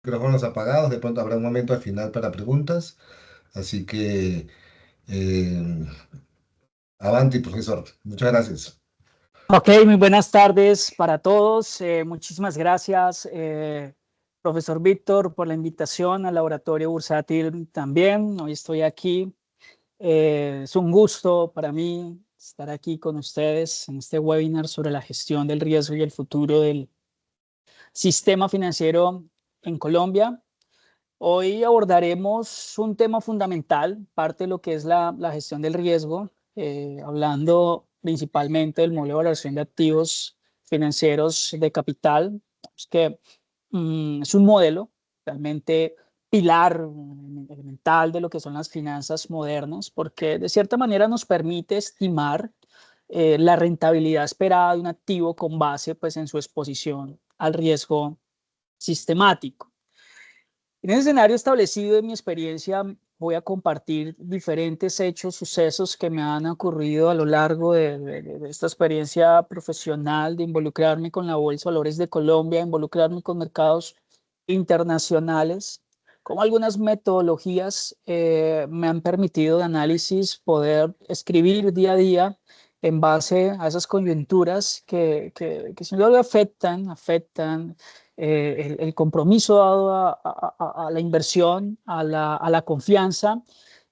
Micrófonos apagados, de pronto habrá un momento al final para preguntas, así que eh, avanti, profesor. Muchas gracias. Ok, muy buenas tardes para todos. Muchísimas gracias, profesor Víctor, por la invitación al laboratorio bursátil también. Hoy estoy aquí. Es un gusto para mí estar aquí con ustedes en este webinar sobre la gestión del riesgo y el futuro del sistema financiero en Colombia. Hoy abordaremos un tema fundamental, parte de lo que es la gestión del riesgo, hablando principalmente del modelo de valoración de activos financieros de capital, pues que es un modelo realmente pilar elemental de lo que son las finanzas modernas, porque de cierta manera nos permite estimar la rentabilidad esperada de un activo con base pues, en su exposición al riesgo sistemático. En ese escenario establecido de mi experiencia, voy a compartir diferentes hechos, sucesos que me han ocurrido a lo largo de esta experiencia profesional, de involucrarme con la Bolsa de Valores de Colombia, involucrarme con mercados internacionales, como algunas metodologías me han permitido de análisis poder escribir día a día en base a esas coyunturas que sin duda afectan el compromiso dado a la inversión, a la confianza.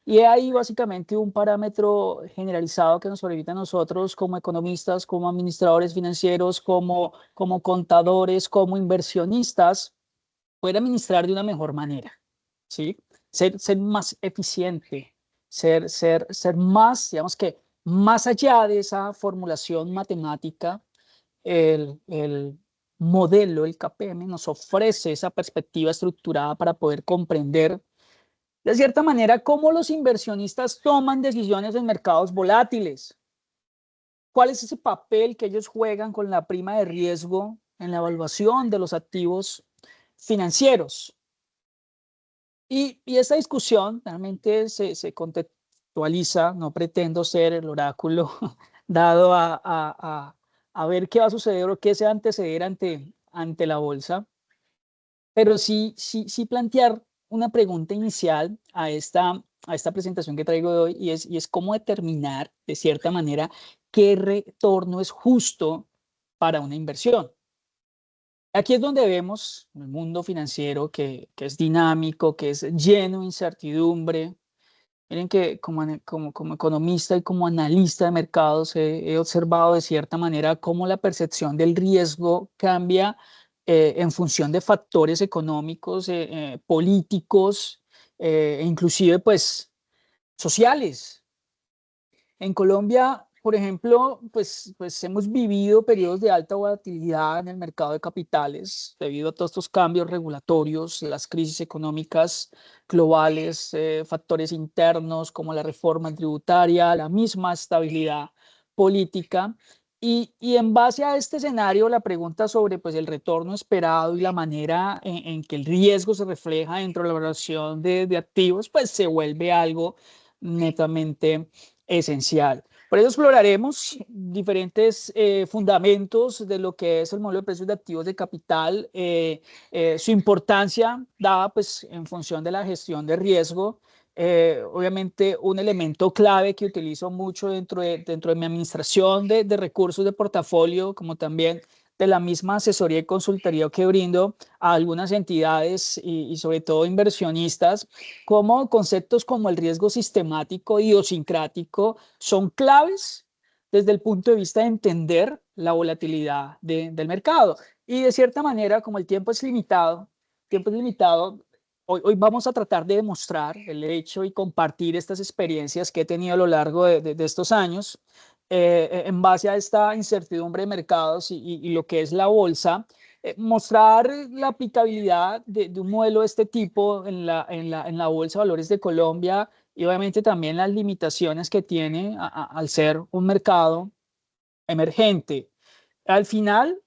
Y hay básicamente un parámetro generalizado que nos permite a nosotros como economistas, como administradores financieros, como contadores, como inversionistas, poder administrar de una mejor manera, ¿sí? Ser más eficiente, ser más, digamos que más allá de esa formulación matemática, el modelo, el KPM, nos ofrece esa perspectiva estructurada para poder comprender, de cierta manera, cómo los inversionistas toman decisiones en mercados volátiles, cuál es ese papel que ellos juegan con la prima de riesgo en la evaluación de los activos financieros. Y esta discusión realmente se contextualiza, no pretendo ser el oráculo dado a ver qué va a suceder o qué se va a anteceder ante la bolsa, pero sí plantear una pregunta inicial a esta presentación que traigo de hoy y es cómo determinar de cierta manera qué retorno es justo para una inversión. Aquí es donde vemos el mundo financiero que es dinámico, que es lleno de incertidumbre. Miren que como economista y como analista de mercados he observado de cierta manera cómo la percepción del riesgo cambia en función de factores económicos, políticos e inclusive pues sociales. En Colombia, por ejemplo, pues hemos vivido periodos de alta volatilidad en el mercado de capitales debido a todos estos cambios regulatorios, las crisis económicas globales, factores internos como la reforma tributaria, la misma estabilidad política. Y en base a este escenario, la pregunta sobre pues, el retorno esperado y la manera en que el riesgo se refleja dentro de la evaluación de activos, pues se vuelve algo netamente esencial. Por eso exploraremos diferentes fundamentos de lo que es el modelo de precios de activos de capital, su importancia dada pues, en función de la gestión de riesgo. Obviamente un elemento clave que utilizo mucho dentro de mi administración de recursos de portafolio, como también de la misma asesoría y consultoría que brindo a algunas entidades y sobre todo inversionistas, como conceptos como el riesgo sistemático, idiosincrático, son claves desde el punto de vista de entender la volatilidad del mercado. Y de cierta manera, como el tiempo es limitado, hoy vamos a tratar de demostrar el hecho y compartir estas experiencias que he tenido a lo largo de estos años en base a esta incertidumbre de mercados y lo que es la bolsa, mostrar la aplicabilidad de un modelo de este tipo en la Bolsa de Valores de Colombia y obviamente también las limitaciones que tiene al ser un mercado emergente. Al final,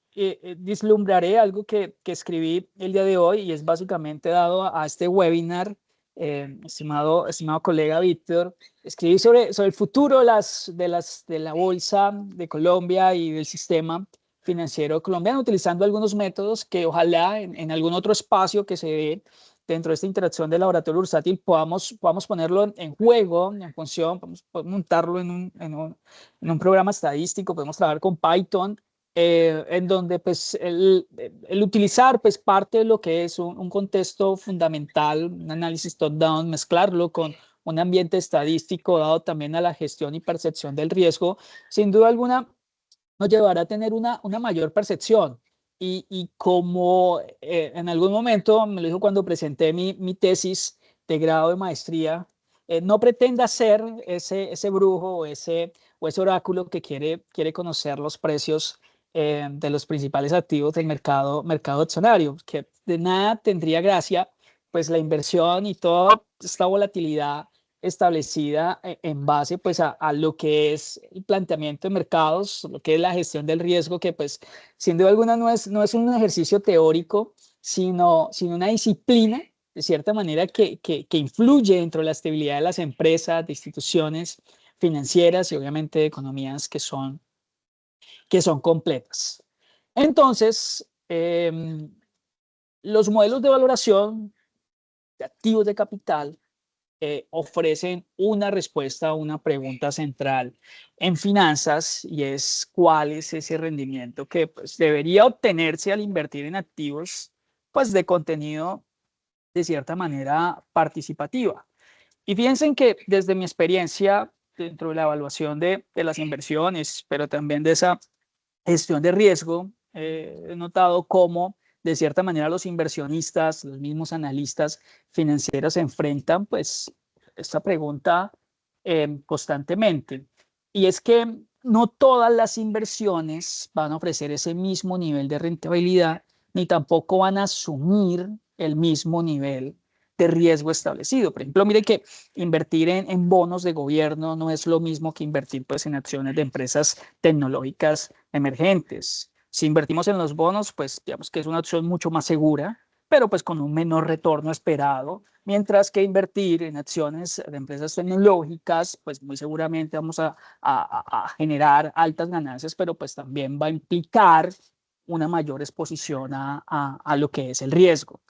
vislumbraré algo que escribí el día de hoy y es básicamente dado a este webinar, estimado colega Víctor, escribí sobre el futuro de la bolsa de Colombia y del sistema financiero colombiano, utilizando algunos métodos que ojalá en algún otro espacio que se dé dentro de esta interacción del laboratorio bursátil podamos ponerlo en juego, en función, podemos montarlo en un programa estadístico, podemos trabajar con Python, en donde pues el utilizar pues parte de lo que es un contexto fundamental, un análisis top-down, mezclarlo con un ambiente estadístico dado también a la gestión y percepción del riesgo, sin duda alguna nos llevará a tener una mayor percepción. Y como en algún momento me lo dijo cuando presenté mi tesis de grado de maestría, no pretenda ser ese brujo o ese oráculo que quiere conocer los precios de los principales activos del mercado accionario, que de nada tendría gracia pues la inversión y toda esta volatilidad establecida en base pues a lo que es el planteamiento de mercados, lo que es la gestión del riesgo, que pues sin duda alguna no es un ejercicio teórico, sino una disciplina de cierta manera que influye dentro de la estabilidad de las empresas, de instituciones financieras y obviamente de economías que son completas. Entonces, los modelos de valoración de activos de capital ofrecen una respuesta a una pregunta central en finanzas, y es cuál es ese rendimiento que pues, debería obtenerse al invertir en activos pues, de contenido de cierta manera participativa. Y fíjense que desde mi experiencia dentro de la evaluación de las inversiones, pero también de esa gestión de riesgo, he notado cómo de cierta manera los inversionistas, los mismos analistas financieros se enfrentan pues esta pregunta constantemente. Y es que no todas las inversiones van a ofrecer ese mismo nivel de rentabilidad, ni tampoco van a asumir el mismo nivel de riesgo establecido. Por ejemplo, mire que invertir en bonos de gobierno no es lo mismo que invertir pues, en acciones de empresas tecnológicas emergentes. Si invertimos en los bonos, pues digamos que es una opción mucho más segura, pero pues con un menor retorno esperado, mientras que invertir en acciones de empresas tecnológicas, pues muy seguramente vamos a generar altas ganancias, pero pues también va a implicar una mayor exposición a lo que es el riesgo.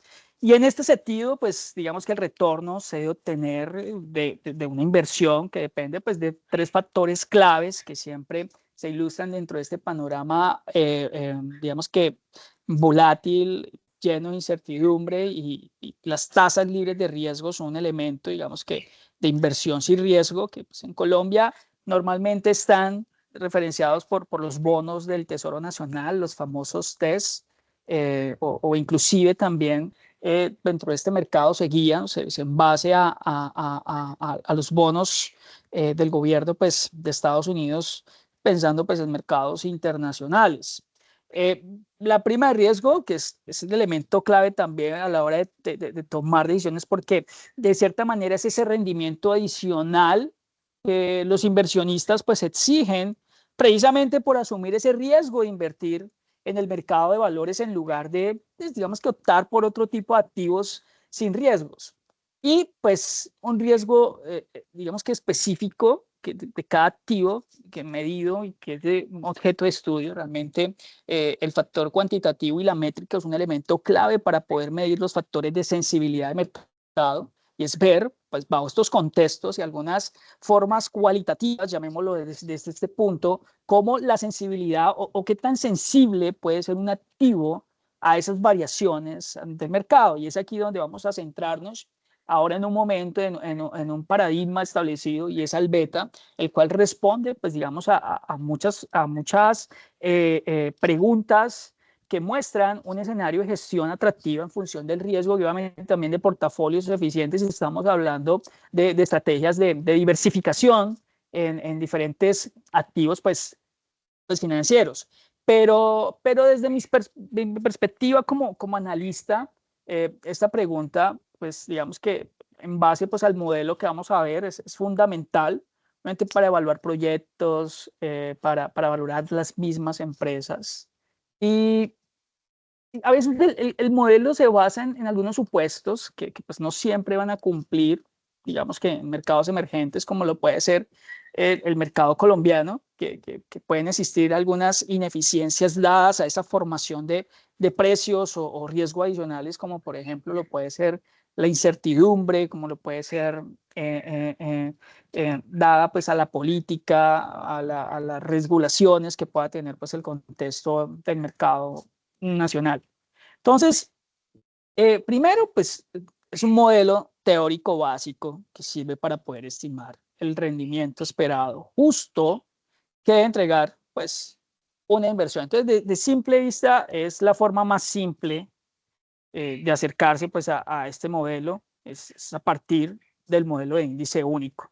Y en este sentido, pues digamos que el retorno se debe obtener de una inversión que depende pues, de tres factores claves que siempre se ilustran dentro de este panorama, digamos que volátil, lleno de incertidumbre, y las tasas libres de riesgo son un elemento, digamos que, de inversión sin riesgo, que pues, en Colombia normalmente están referenciados por los bonos del Tesoro Nacional, los famosos TES, o inclusive también dentro de este mercado se guían, en base a los bonos del gobierno pues, de Estados Unidos, pensando pues, en mercados internacionales. La prima de riesgo, que es el elemento clave también a la hora de tomar decisiones, porque de cierta manera es ese rendimiento adicional que los inversionistas pues, exigen precisamente por asumir ese riesgo de invertir en el mercado de valores en lugar de, pues, digamos que optar por otro tipo de activos sin riesgos. Y pues un riesgo, digamos que específico de cada activo que he medido y que es de un objeto de estudio. Realmente el factor cuantitativo y la métrica es un elemento clave para poder medir los factores de sensibilidad de mercado, y es ver, pues, bajo estos contextos y algunas formas cualitativas, llamémoslo desde este punto, cómo la sensibilidad o qué tan sensible puede ser un activo a esas variaciones del mercado. Y es aquí donde vamos a centrarnos ahora en un momento, en un paradigma establecido, y es al beta, el cual responde, pues digamos, a muchas preguntas que muestran un escenario de gestión atractiva en función del riesgo y obviamente también de portafolios eficientes. Estamos hablando de estrategias de diversificación en diferentes activos pues financieros. Pero desde mi perspectiva como analista, esta pregunta, pues digamos que en base pues, al modelo que vamos a ver, es fundamental para evaluar proyectos, para valorar las mismas empresas. Y a veces el modelo se basa en algunos supuestos que pues no siempre van a cumplir, digamos que en mercados emergentes como lo puede ser el mercado colombiano, que pueden existir algunas ineficiencias dadas a esa formación de precios o riesgo adicionales, como por ejemplo lo puede ser la incertidumbre, como lo puede ser dada pues a la política, a las regulaciones que pueda tener pues el contexto del mercado nacional. Entonces, primero pues es un modelo teórico básico que sirve para poder estimar el rendimiento esperado justo que debe entregar pues una inversión. Entonces, de simple vista es la forma más simple de acercarse pues a este modelo, es a partir del modelo de índice único.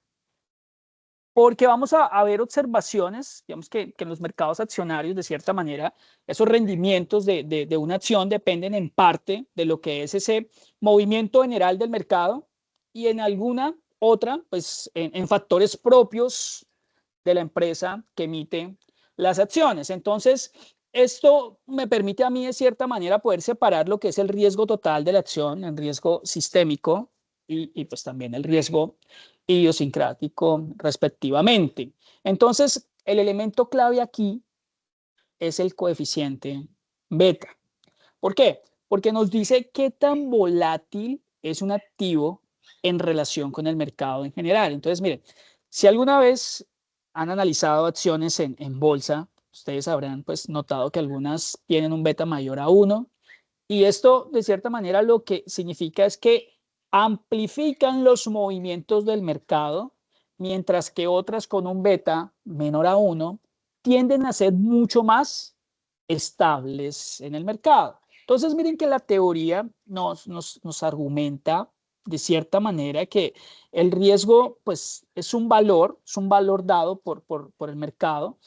Porque vamos a ver observaciones, digamos que en los mercados accionarios, de cierta manera, esos rendimientos de una acción dependen en parte de lo que es ese movimiento general del mercado y en alguna otra, pues en factores propios de la empresa que emite las acciones. Entonces, esto me permite a mí, de cierta manera, poder separar lo que es el riesgo total de la acción, el riesgo sistémico y pues también el riesgo idiosincrático respectivamente. Entonces, el elemento clave aquí es el coeficiente beta. ¿Por qué? Porque nos dice qué tan volátil es un activo en relación con el mercado en general. Entonces, miren, si alguna vez han analizado acciones en bolsa, ustedes habrán pues notado que algunas tienen un beta mayor a 1 y esto de cierta manera lo que significa es que amplifican los movimientos del mercado, mientras que otras con un beta menor a 1 tienden a ser mucho más estables en el mercado. Entonces, miren que la teoría nos argumenta de cierta manera que el riesgo pues, es un valor dado por el mercado.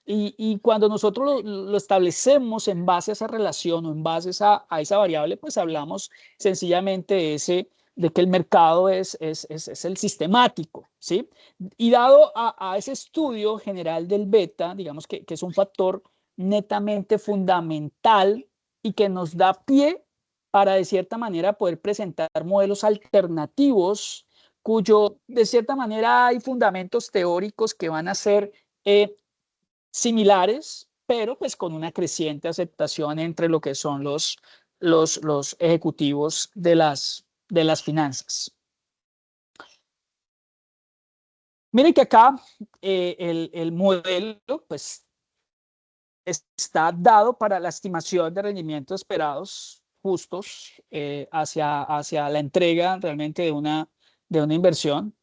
Y cuando nosotros lo establecemos en base a esa relación o en base a esa variable, pues hablamos sencillamente de que el mercado es el sistemático, ¿sí? Y dado a ese estudio general del beta, digamos que es un factor netamente fundamental y que nos da pie para de cierta manera poder presentar modelos alternativos cuyo de cierta manera hay fundamentos teóricos que van a ser similares, pero pues con una creciente aceptación entre lo que son los ejecutivos de las finanzas. Miren que acá el modelo pues está dado para la estimación de rendimientos esperados justos hacia la entrega realmente de una inversión.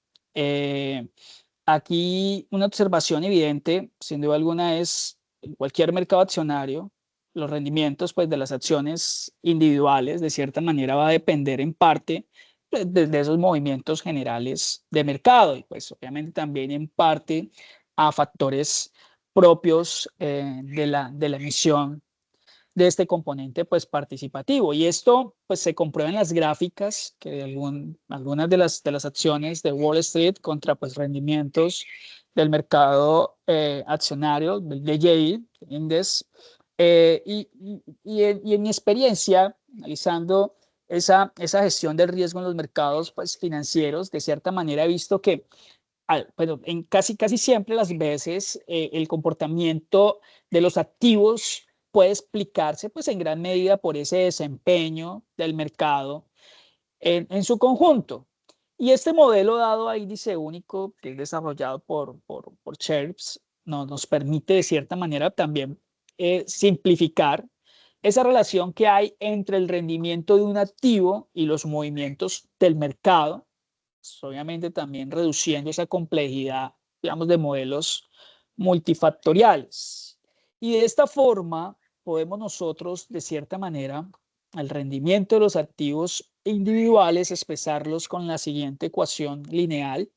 Aquí una observación evidente, sin duda alguna, es en cualquier mercado accionario, los rendimientos pues, de las acciones individuales, de cierta manera, va a depender en parte de esos movimientos generales de mercado y pues obviamente también en parte a factores propios de la emisión de este componente pues participativo. Y esto pues se comprueba en las gráficas que algunas de las acciones de Wall Street contra pues rendimientos del mercado accionario, del DJI Index. Y en mi experiencia, analizando esa gestión del riesgo en los mercados pues, financieros, de cierta manera he visto que bueno, en casi siempre las veces el comportamiento de los activos puede explicarse pues en gran medida por ese desempeño del mercado en su conjunto. Y este modelo dado a índice único que es desarrollado por Sherps nos permite de cierta manera también simplificar esa relación que hay entre el rendimiento de un activo y los movimientos del mercado, obviamente también reduciendo esa complejidad, digamos, de modelos multifactoriales. Y de esta forma podemos nosotros, de cierta manera, el rendimiento de los activos individuales expresarlos con la siguiente ecuación lineal.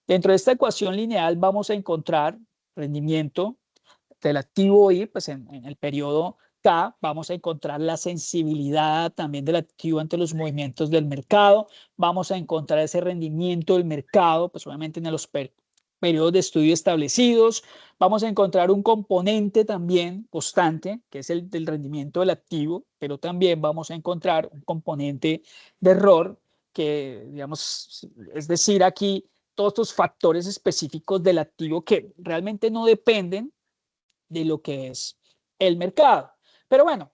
Dentro de esta ecuación lineal vamos a encontrar rendimiento del activo Y, pues en el periodo K vamos a encontrar la sensibilidad también del activo ante los movimientos del mercado, vamos a encontrar ese rendimiento del mercado, pues obviamente en los periodos de estudio establecidos, vamos a encontrar un componente también constante, que es el del rendimiento del activo, pero también vamos a encontrar un componente de error, que digamos, es decir, aquí todos estos factores específicos del activo que realmente no dependen de lo que es el mercado. Pero bueno,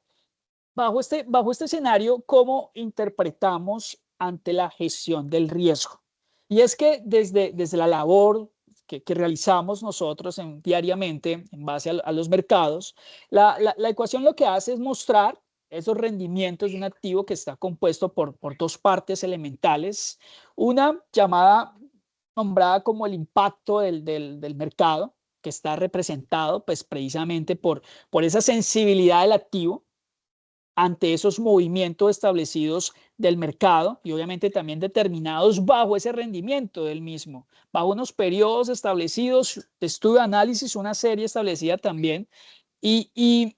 bajo este escenario, ¿cómo interpretamos ante la gestión del riesgo? Y es que desde la labor que realizamos nosotros diariamente en base a los mercados, la ecuación lo que hace es mostrar esos rendimientos de un activo que está compuesto por dos partes elementales, una nombrada como el impacto del mercado, que está representado pues precisamente por esa sensibilidad del activo ante esos movimientos establecidos del mercado y obviamente también determinados bajo ese rendimiento del mismo, bajo unos periodos establecidos de estudio, análisis, una serie establecida también. Y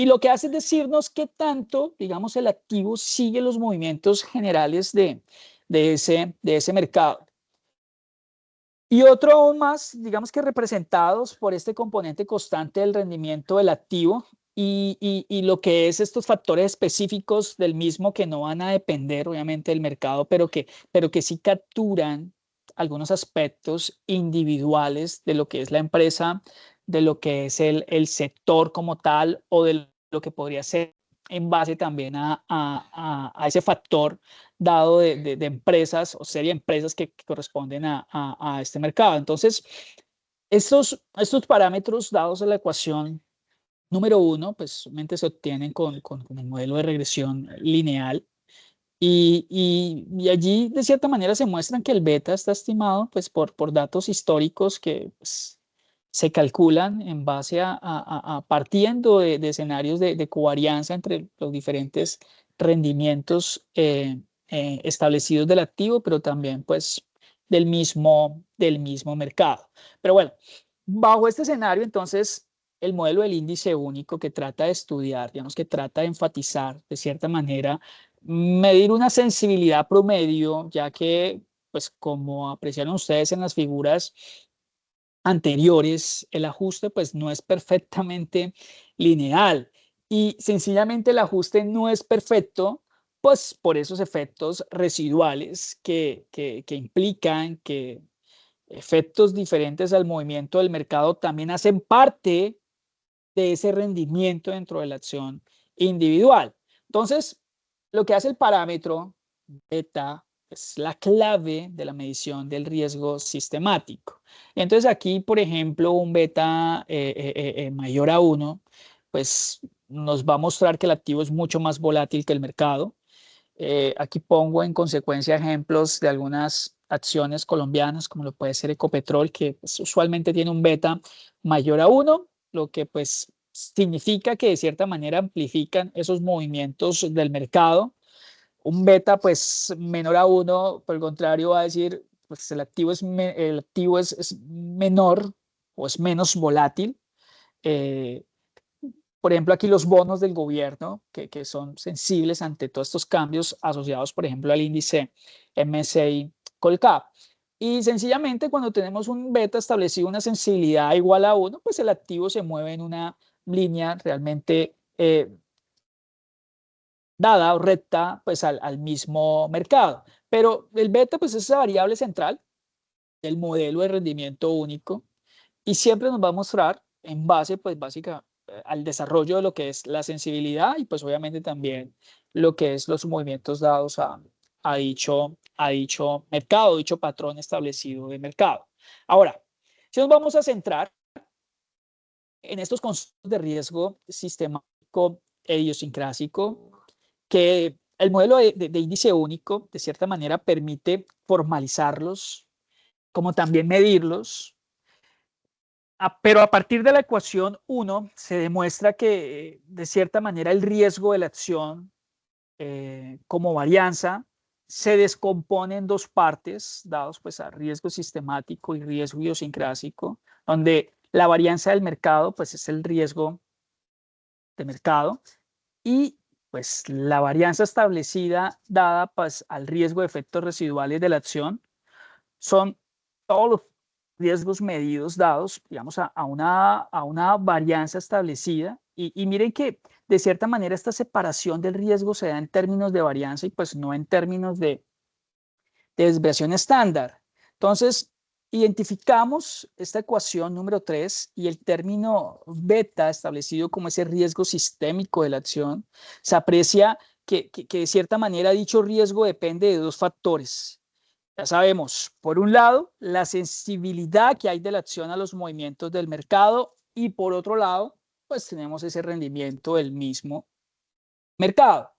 lo que hace es decirnos qué tanto, digamos, el activo sigue los movimientos generales de ese mercado. Y otro aún más, digamos que representados por este componente constante del rendimiento del activo y lo que es estos factores específicos del mismo que no van a depender obviamente del mercado, pero que sí capturan algunos aspectos individuales de lo que es la empresa, de lo que es el sector como tal o de lo que podría ser en base también a ese factor dado de empresas o serie de empresas que corresponden a este mercado. Entonces, estos parámetros dados a la ecuación número uno, pues solamente se obtienen con el modelo de regresión lineal y allí de cierta manera se muestran que el beta está estimado pues por datos históricos que pues, se calculan en base a partiendo de escenarios de covarianza entre los diferentes rendimientos establecidos del activo, pero también pues del mismo mercado. Pero bueno, bajo este escenario entonces el modelo del índice único que trata de estudiar, digamos que trata de enfatizar de cierta manera, medir una sensibilidad promedio, ya que pues como apreciaron ustedes en las figuras anteriores, el ajuste pues no es perfectamente lineal y sencillamente el ajuste no es perfecto pues por esos efectos residuales que implican que efectos diferentes al movimiento del mercado también hacen parte de ese rendimiento dentro de la acción individual. Entonces, lo que hace el parámetro beta es la clave de la medición del riesgo sistemático. Y entonces aquí, por ejemplo, un beta mayor a 1, pues nos va a mostrar que el activo es mucho más volátil que el mercado. Aquí pongo en consecuencia ejemplos de algunas acciones colombianas, como lo puede ser Ecopetrol, que pues, usualmente tiene un beta mayor a 1, lo que pues significa que de cierta manera amplifican esos movimientos del mercado. Un beta pues menor a 1, por el contrario, va a decir, pues el activo es menor o es menos volátil. Eh, por ejemplo, aquí los bonos del gobierno, que son sensibles ante todos estos cambios asociados, por ejemplo, al índice MSCI Colcap. Y sencillamente cuando tenemos un beta establecido, una sensibilidad igual a 1, pues el activo se mueve en una línea realmente dada o recta pues al mismo mercado. Pero el beta pues es esa variable central del modelo de rendimiento único y siempre nos va a mostrar en base, pues básica, al desarrollo de lo que es la sensibilidad y pues obviamente también lo que es los movimientos dados a dicho mercado, dicho patrón establecido de mercado. Ahora, si nos vamos a centrar en estos conceptos de riesgo sistemático e idiosincrásico, que el modelo de índice único, de cierta manera, permite formalizarlos, como también medirlos. Pero a partir de la ecuación 1 se demuestra que de cierta manera el riesgo de la acción como varianza se descompone en dos partes, dados pues a riesgo sistemático y riesgo idiosincrásico, donde la varianza del mercado pues es el riesgo de mercado y pues la varianza establecida dada pues al riesgo de efectos residuales de la acción son todos los riesgos medidos dados, digamos, a una varianza establecida. Y miren que de cierta manera esta separación del riesgo se da en términos de varianza y pues no en términos de desviación estándar. Entonces, identificamos esta ecuación número 3 y el término beta, establecido como ese riesgo sistémico de la acción, se aprecia que de cierta manera dicho riesgo depende de dos factores. Ya sabemos, por un lado, la sensibilidad que hay de la acción a los movimientos del mercado y por otro lado, pues tenemos ese rendimiento del mismo mercado.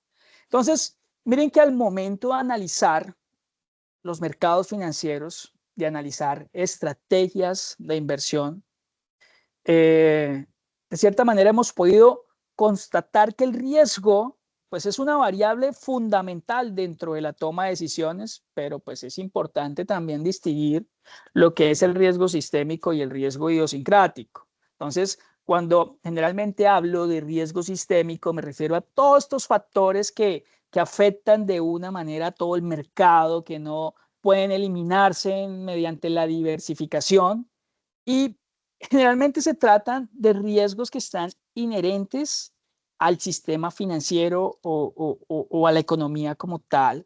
Entonces, miren que al momento de analizar los mercados financieros, de analizar estrategias de inversión, de cierta manera hemos podido constatar que el riesgo pues es una variable fundamental dentro de la toma de decisiones, pero pues es importante también distinguir lo que es el riesgo sistémico y el riesgo idiosincrático. Entonces, cuando generalmente hablo de riesgo sistémico, me refiero a todos estos factores que afectan de una manera a todo el mercado, que no pueden eliminarse mediante la diversificación y generalmente se tratan de riesgos que están inherentes al sistema financiero o a la economía como tal.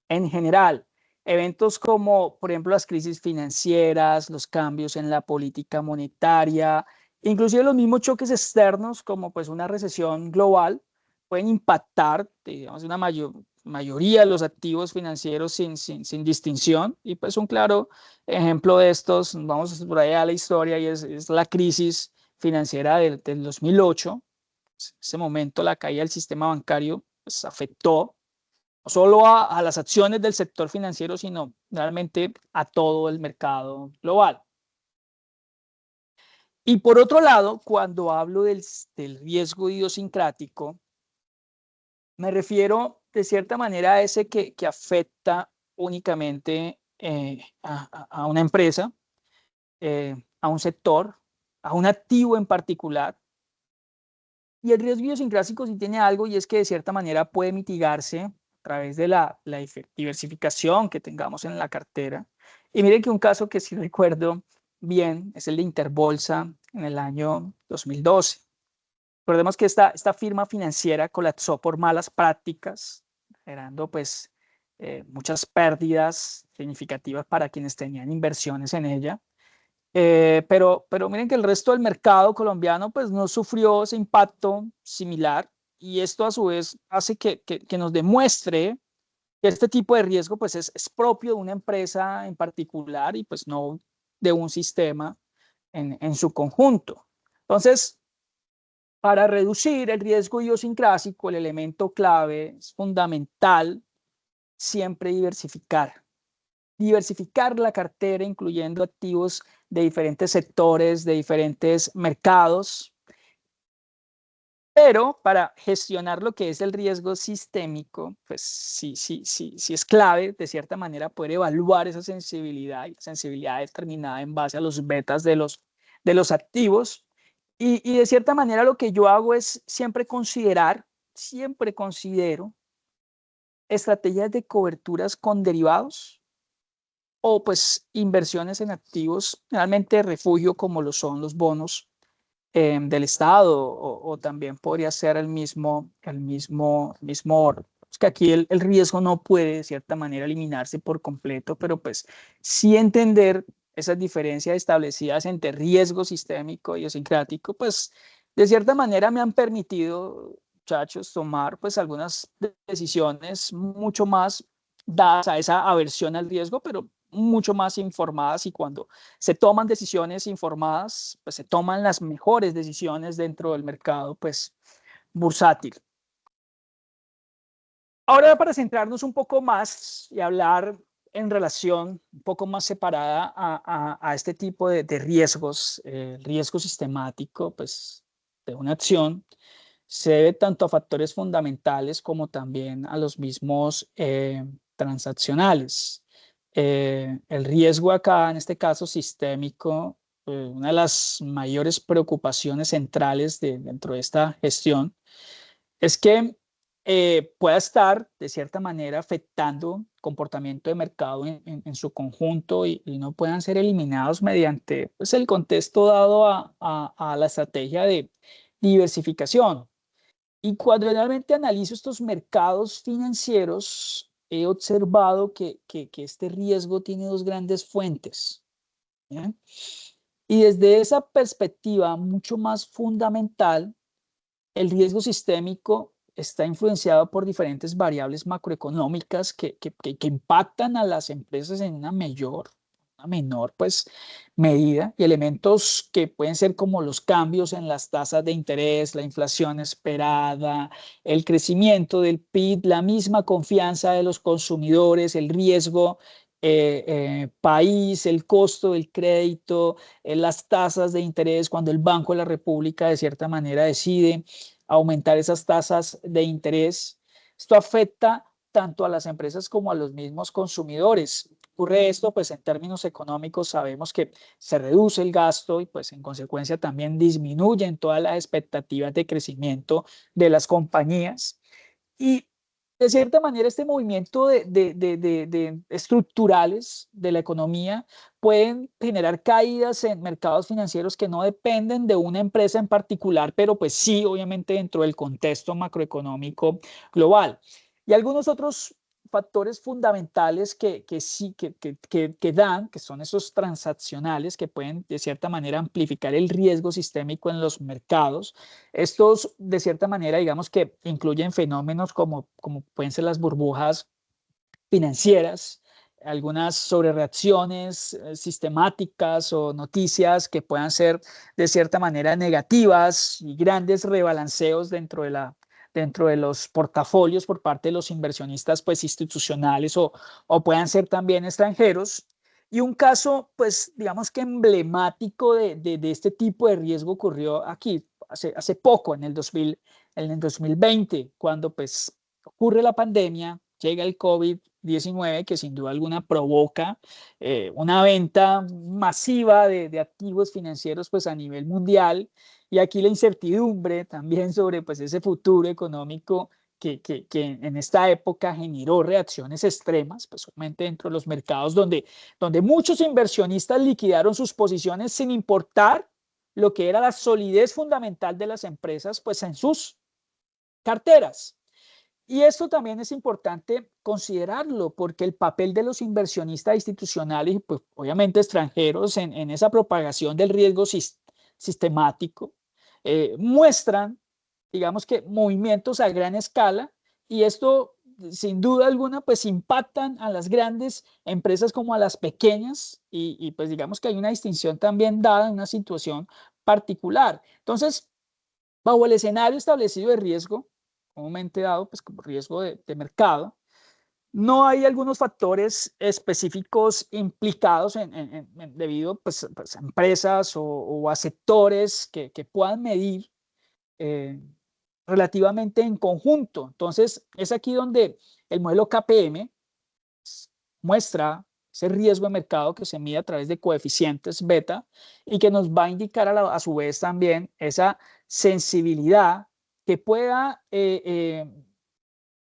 En general, eventos como, por ejemplo, las crisis financieras, los cambios en la política monetaria, inclusive los mismos choques externos como pues una recesión global, pueden impactar, digamos, una mayoría de los activos financieros sin distinción. Y pues un claro ejemplo de estos, vamos por ahí a la historia, y es la crisis financiera del 2008. En ese momento la caída del sistema bancario pues, afectó no solo a las acciones del sector financiero, sino realmente a todo el mercado global. Y por otro lado, cuando hablo del riesgo idiosincrático, me refiero de cierta manera a ese que afecta únicamente a una empresa, a un sector, a un activo en particular. Y el riesgo idiosincrático sí tiene algo, y es que de cierta manera puede mitigarse a través de la diversificación que tengamos en la cartera. Y miren que un caso que sí recuerdo bien es el de Interbolsa en el año 2012. Recordemos que esta firma financiera colapsó por malas prácticas, generando pues muchas pérdidas para quienes tenían inversiones en ella. Pero miren que el resto del mercado colombiano pues no sufrió ese impacto similar, y esto a su vez hace que nos demuestre que este tipo de riesgo pues es propio de una empresa en particular y pues no de un sistema en su conjunto. Entonces, para reducir el riesgo idiosincrático, el elemento clave es fundamental siempre diversificar. Diversificar la cartera, incluyendo activos de diferentes sectores, de diferentes mercados. Pero para gestionar lo que es el riesgo sistémico, pues sí es clave, de cierta manera, poder evaluar esa sensibilidad, y la sensibilidad determinada en base a los betas de los activos. Y de cierta manera lo que yo hago es siempre considero estrategias de coberturas con derivados o pues inversiones en activos, realmente refugio como lo son los bonos del Estado, o también podría ser el mismo oro. Es que aquí el riesgo no puede de cierta manera eliminarse por completo, pero pues sí entender esas diferencias establecidas entre riesgo sistémico y idiosincrático, pues de cierta manera me han permitido, muchachos, tomar pues algunas decisiones mucho más dadas a esa aversión al riesgo, pero mucho más informadas, y cuando se toman decisiones informadas, pues se toman las mejores decisiones dentro del mercado pues bursátil. Ahora, para centrarnos un poco más y hablar en relación un poco más separada a este tipo de riesgos, el riesgo sistemático pues de una acción se debe tanto a factores fundamentales como también a los mismos transaccionales. El riesgo acá, en este caso sistémico, una de las mayores preocupaciones centrales dentro de esta gestión es que pueda estar de cierta manera afectando comportamiento de mercado en su conjunto, y no puedan ser eliminados mediante pues, el contexto dado a la estrategia de diversificación. Y cuando realmente analizo estos mercados financieros, he observado que este riesgo tiene dos grandes fuentes, ¿ya? Y desde esa perspectiva mucho más fundamental, el riesgo sistémico está influenciado por diferentes variables macroeconómicas que impactan a las empresas en una menor pues, medida, y elementos que pueden ser como los cambios en las tasas de interés, la inflación esperada, el crecimiento del PIB, la misma confianza de los consumidores, el riesgo país, el costo del crédito, las tasas de interés, cuando el Banco de la República de cierta manera decide aumentar esas tasas de interés. Esto afecta tanto a las empresas como a los mismos consumidores. Ocurre esto, pues en términos económicos sabemos que se reduce el gasto y pues en consecuencia también disminuyen todas las expectativas de crecimiento de las compañías. Y de cierta manera este movimiento de estructurales de la economía pueden generar caídas en mercados financieros que no dependen de una empresa en particular, pero pues sí, obviamente dentro del contexto macroeconómico global. Y algunos otros factores fundamentales que son esos transaccionales que pueden de cierta manera amplificar el riesgo sistémico en los mercados. Estos de cierta manera digamos que incluyen fenómenos como pueden ser las burbujas financieras, algunas sobrereacciones sistemáticas o noticias que puedan ser de cierta manera negativas y grandes rebalanceos dentro de los portafolios por parte de los inversionistas pues institucionales o puedan ser también extranjeros. Y un caso, pues, digamos que emblemático de este tipo de riesgo ocurrió aquí hace poco, en el 2020, cuando pues ocurre la pandemia, llega el COVID-19, que sin duda alguna provoca una venta masiva de activos financieros pues a nivel mundial, y aquí la incertidumbre también sobre pues ese futuro económico que en esta época generó reacciones extremas, pues obviamente dentro de los mercados donde muchos inversionistas liquidaron sus posiciones sin importar lo que era la solidez fundamental de las empresas pues en sus carteras. Y esto también es importante considerarlo porque el papel de los inversionistas institucionales y pues obviamente extranjeros en esa propagación del riesgo sistemático muestran, digamos que movimientos a gran escala, y esto sin duda alguna pues impactan a las grandes empresas como a las pequeñas, y pues digamos que hay una distinción también dada en una situación particular. Entonces, bajo el escenario establecido de riesgo, comúnmente dado pues como riesgo de mercado, no hay algunos factores específicos implicados debido pues, a empresas o a sectores que puedan medir eh, relativamente en conjunto. Entonces, es aquí donde el modelo KPM muestra ese riesgo de mercado que se mide a través de coeficientes beta y que nos va a indicar a su vez también esa sensibilidad que pueda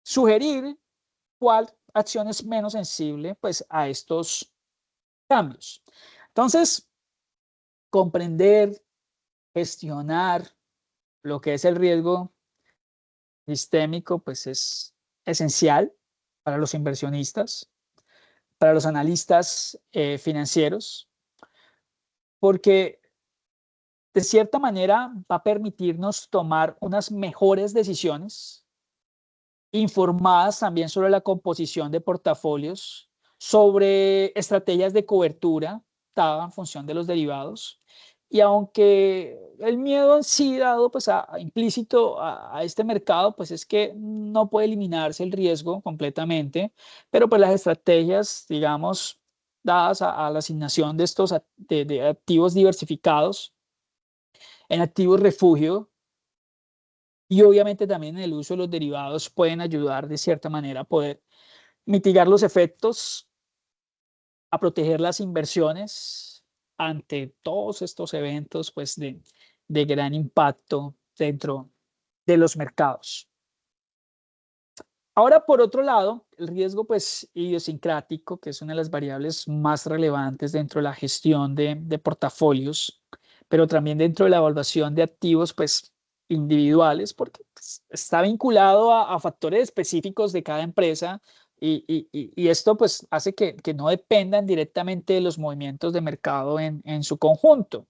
sugerir cuál acción es menos sensible pues, a estos cambios. Entonces, comprender, gestionar lo que es el riesgo sistémico pues es esencial para los inversionistas, para los analistas financieros, porque de cierta manera va a permitirnos tomar unas mejores decisiones informadas también sobre la composición de portafolios, sobre estrategias de cobertura dada en función de los derivados. Y aunque el miedo en sí dado pues implícito a este mercado, pues es que no puede eliminarse el riesgo completamente, pero pues las estrategias, digamos, dadas a la asignación de estos de activos diversificados en activos refugio, y obviamente también en el uso de los derivados pueden ayudar de cierta manera a poder mitigar los efectos, a proteger las inversiones ante todos estos eventos pues de gran impacto dentro de los mercados. Ahora, por otro lado, el riesgo pues idiosincrático, que es una de las variables más relevantes dentro de la gestión de portafolios, pero también dentro de la evaluación de activos pues individuales, porque pues, está vinculado a factores específicos de cada empresa, Y esto pues hace que no dependan directamente de los movimientos de mercado en su conjunto.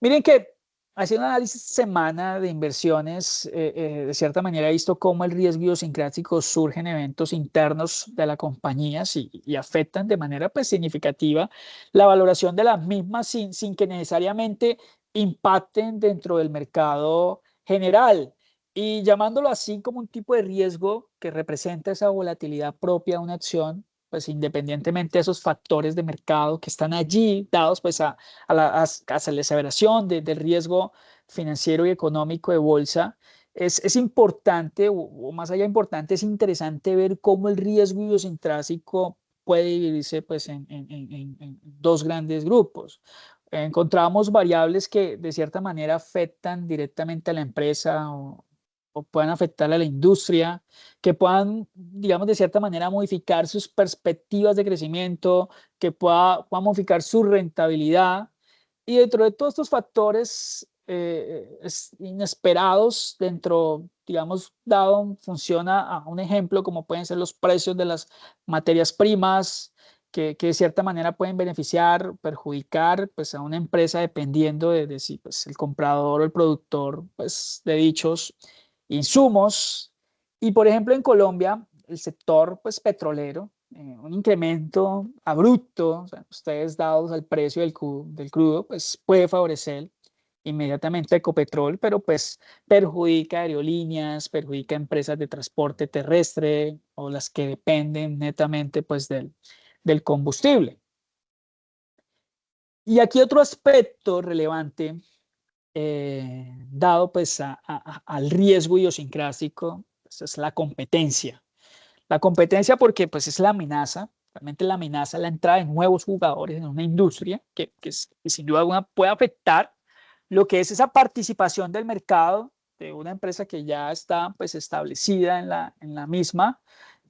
Miren que haciendo un análisis semana de inversiones, de cierta manera he visto cómo el riesgo idiosincrático surge en eventos internos de la compañía y afectan de manera pues, significativa la valoración de las mismas sin que necesariamente impacten dentro del mercado general. Y llamándolo así como un tipo de riesgo que representa esa volatilidad propia de una acción, pues independientemente de esos factores de mercado que están allí dados pues a la aseveración del riesgo financiero y económico de bolsa, es importante, o más allá de importante, es interesante ver cómo el riesgo idiosincrásico puede dividirse pues, en dos grandes grupos. Encontramos variables que de cierta manera afectan directamente a la empresa o puedan afectar a la industria, que puedan, digamos, de cierta manera modificar sus perspectivas de crecimiento, que pueda modificar su rentabilidad. Y dentro de todos estos factores inesperados, dentro, digamos, dado, funciona a un ejemplo como pueden ser los precios de las materias primas, que de cierta manera pueden beneficiar, perjudicar pues, a una empresa dependiendo de si pues, el comprador o el productor pues, de dichos insumos. Y por ejemplo, en Colombia, el sector pues, petrolero, un incremento abrupto, o sea, ustedes dados al precio del crudo, pues puede favorecer inmediatamente a Ecopetrol, pero pues perjudica aerolíneas, perjudica empresas de transporte terrestre o las que dependen netamente pues del combustible. Y aquí otro aspecto relevante, dado pues al riesgo idiosincrásico, pues, es la competencia. La competencia porque pues es la amenaza, realmente la amenaza la entrada de nuevos jugadores en una industria que sin duda alguna puede afectar lo que es esa participación del mercado de una empresa que ya está pues establecida en la misma,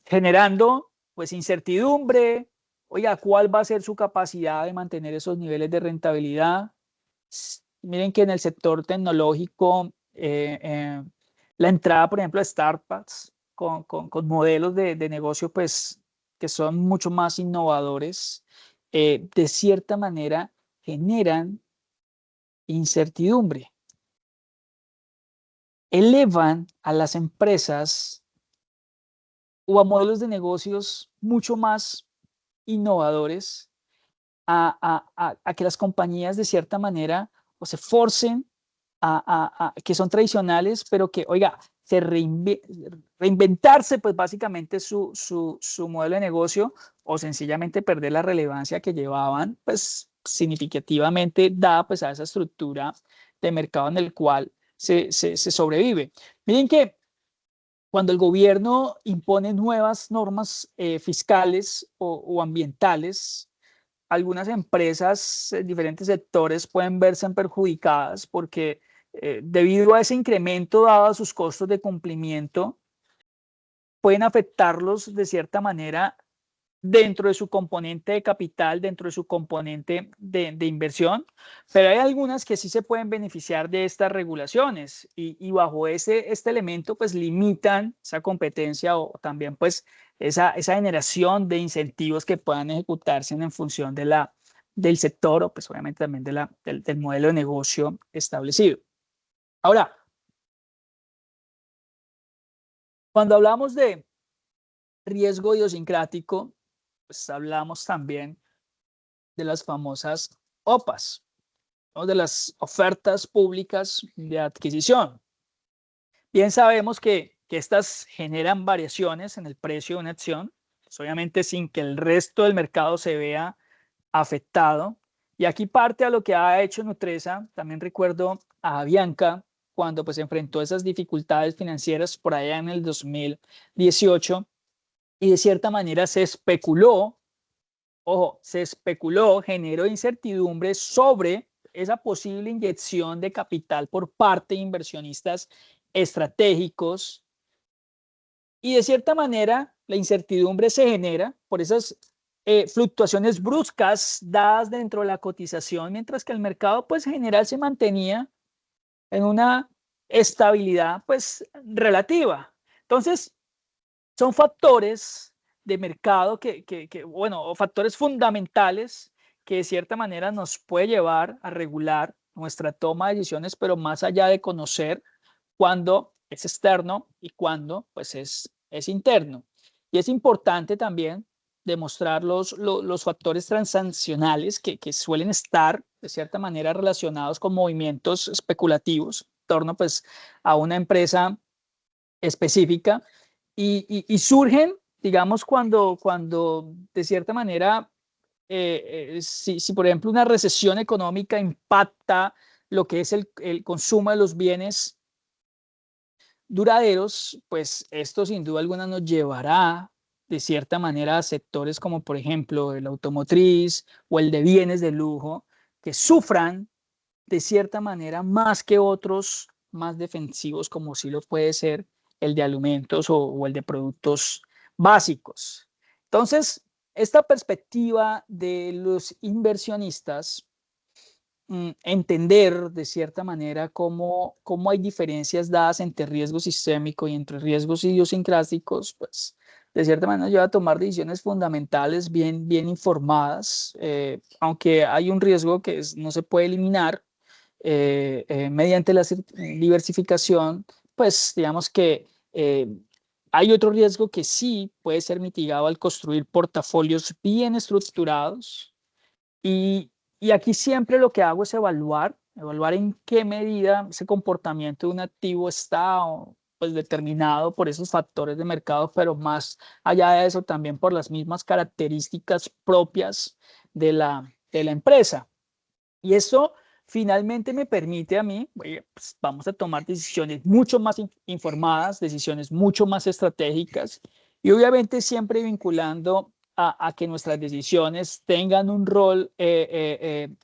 generando pues incertidumbre, oiga, ¿cuál va a ser su capacidad de mantener esos niveles de rentabilidad? Miren que en el sector tecnológico, la entrada, por ejemplo, de startups con modelos de negocio pues, que son mucho más innovadores, de cierta manera generan incertidumbre, elevan a las empresas o a modelos de negocios mucho más innovadores a que las compañías de cierta manera o se forcen que son tradicionales, pero que, oiga, reinventarse pues básicamente su modelo de negocio o sencillamente perder la relevancia que llevaban pues significativamente dada pues a esa estructura de mercado en el cual se sobrevive. Miren que cuando el gobierno impone nuevas normas fiscales o ambientales, algunas empresas en diferentes sectores pueden verse perjudicadas porque debido a ese incremento dado a sus costos de cumplimiento, pueden afectarlos de cierta manera dentro de su componente de capital, dentro de su componente de inversión, pero hay algunas que sí se pueden beneficiar de estas regulaciones y bajo este elemento pues limitan esa competencia o también pues esa generación de incentivos que puedan ejecutarse en función del sector o pues obviamente también del modelo de negocio establecido. Ahora, cuando hablamos de riesgo idiosincrático, pues hablamos también de las famosas OPAs, ¿no? De las ofertas públicas de adquisición. Bien sabemos que estas generan variaciones en el precio de una acción, pues obviamente sin que el resto del mercado se vea afectado. Y aquí parte a lo que ha hecho Nutresa. También recuerdo a Bianca cuando pues enfrentó esas dificultades financieras por allá en el 2018 y de cierta manera se especuló. Ojo, se especuló, generó incertidumbre sobre esa posible inyección de capital por parte de inversionistas estratégicos y de cierta manera la incertidumbre se genera por esas fluctuaciones bruscas dadas dentro de la cotización, mientras que el mercado pues general se mantenía en una estabilidad pues relativa. Entonces, son factores de mercado bueno, o factores fundamentales que de cierta manera nos puede llevar a regular nuestra toma de decisiones, pero más allá de conocer cuándo es externo y cuándo pues es interno. Y es importante también demostrar los factores transaccionales que suelen estar de cierta manera relacionados con movimientos especulativos en torno pues a una empresa específica y surgen, digamos, cuando de cierta manera, si por ejemplo una recesión económica impacta lo que es el consumo de los bienes duraderos, pues esto sin duda alguna nos llevará de cierta manera a sectores como por ejemplo el automotriz o el de bienes de lujo, que sufran de cierta manera más que otros más defensivos como sí lo puede ser el de alimentos o el de productos básicos. Entonces, esta perspectiva de los inversionistas, entender de cierta manera cómo hay diferencias dadas entre riesgo sistémico y entre riesgos idiosincrásicos, pues de cierta manera lleva a tomar decisiones fundamentales bien informadas, aunque hay un riesgo que no se puede eliminar mediante la diversificación, pues digamos que hay otro riesgo que sí puede ser mitigado al construir portafolios bien estructurados y, y aquí siempre lo que hago es evaluar en qué medida ese comportamiento de un activo está pues, determinado por esos factores de mercado, pero más allá de eso también por las mismas características propias de la empresa. Y eso finalmente me permite a mí, pues, vamos a tomar decisiones mucho más informadas, decisiones mucho más estratégicas y obviamente siempre vinculando a que nuestras decisiones tengan un rol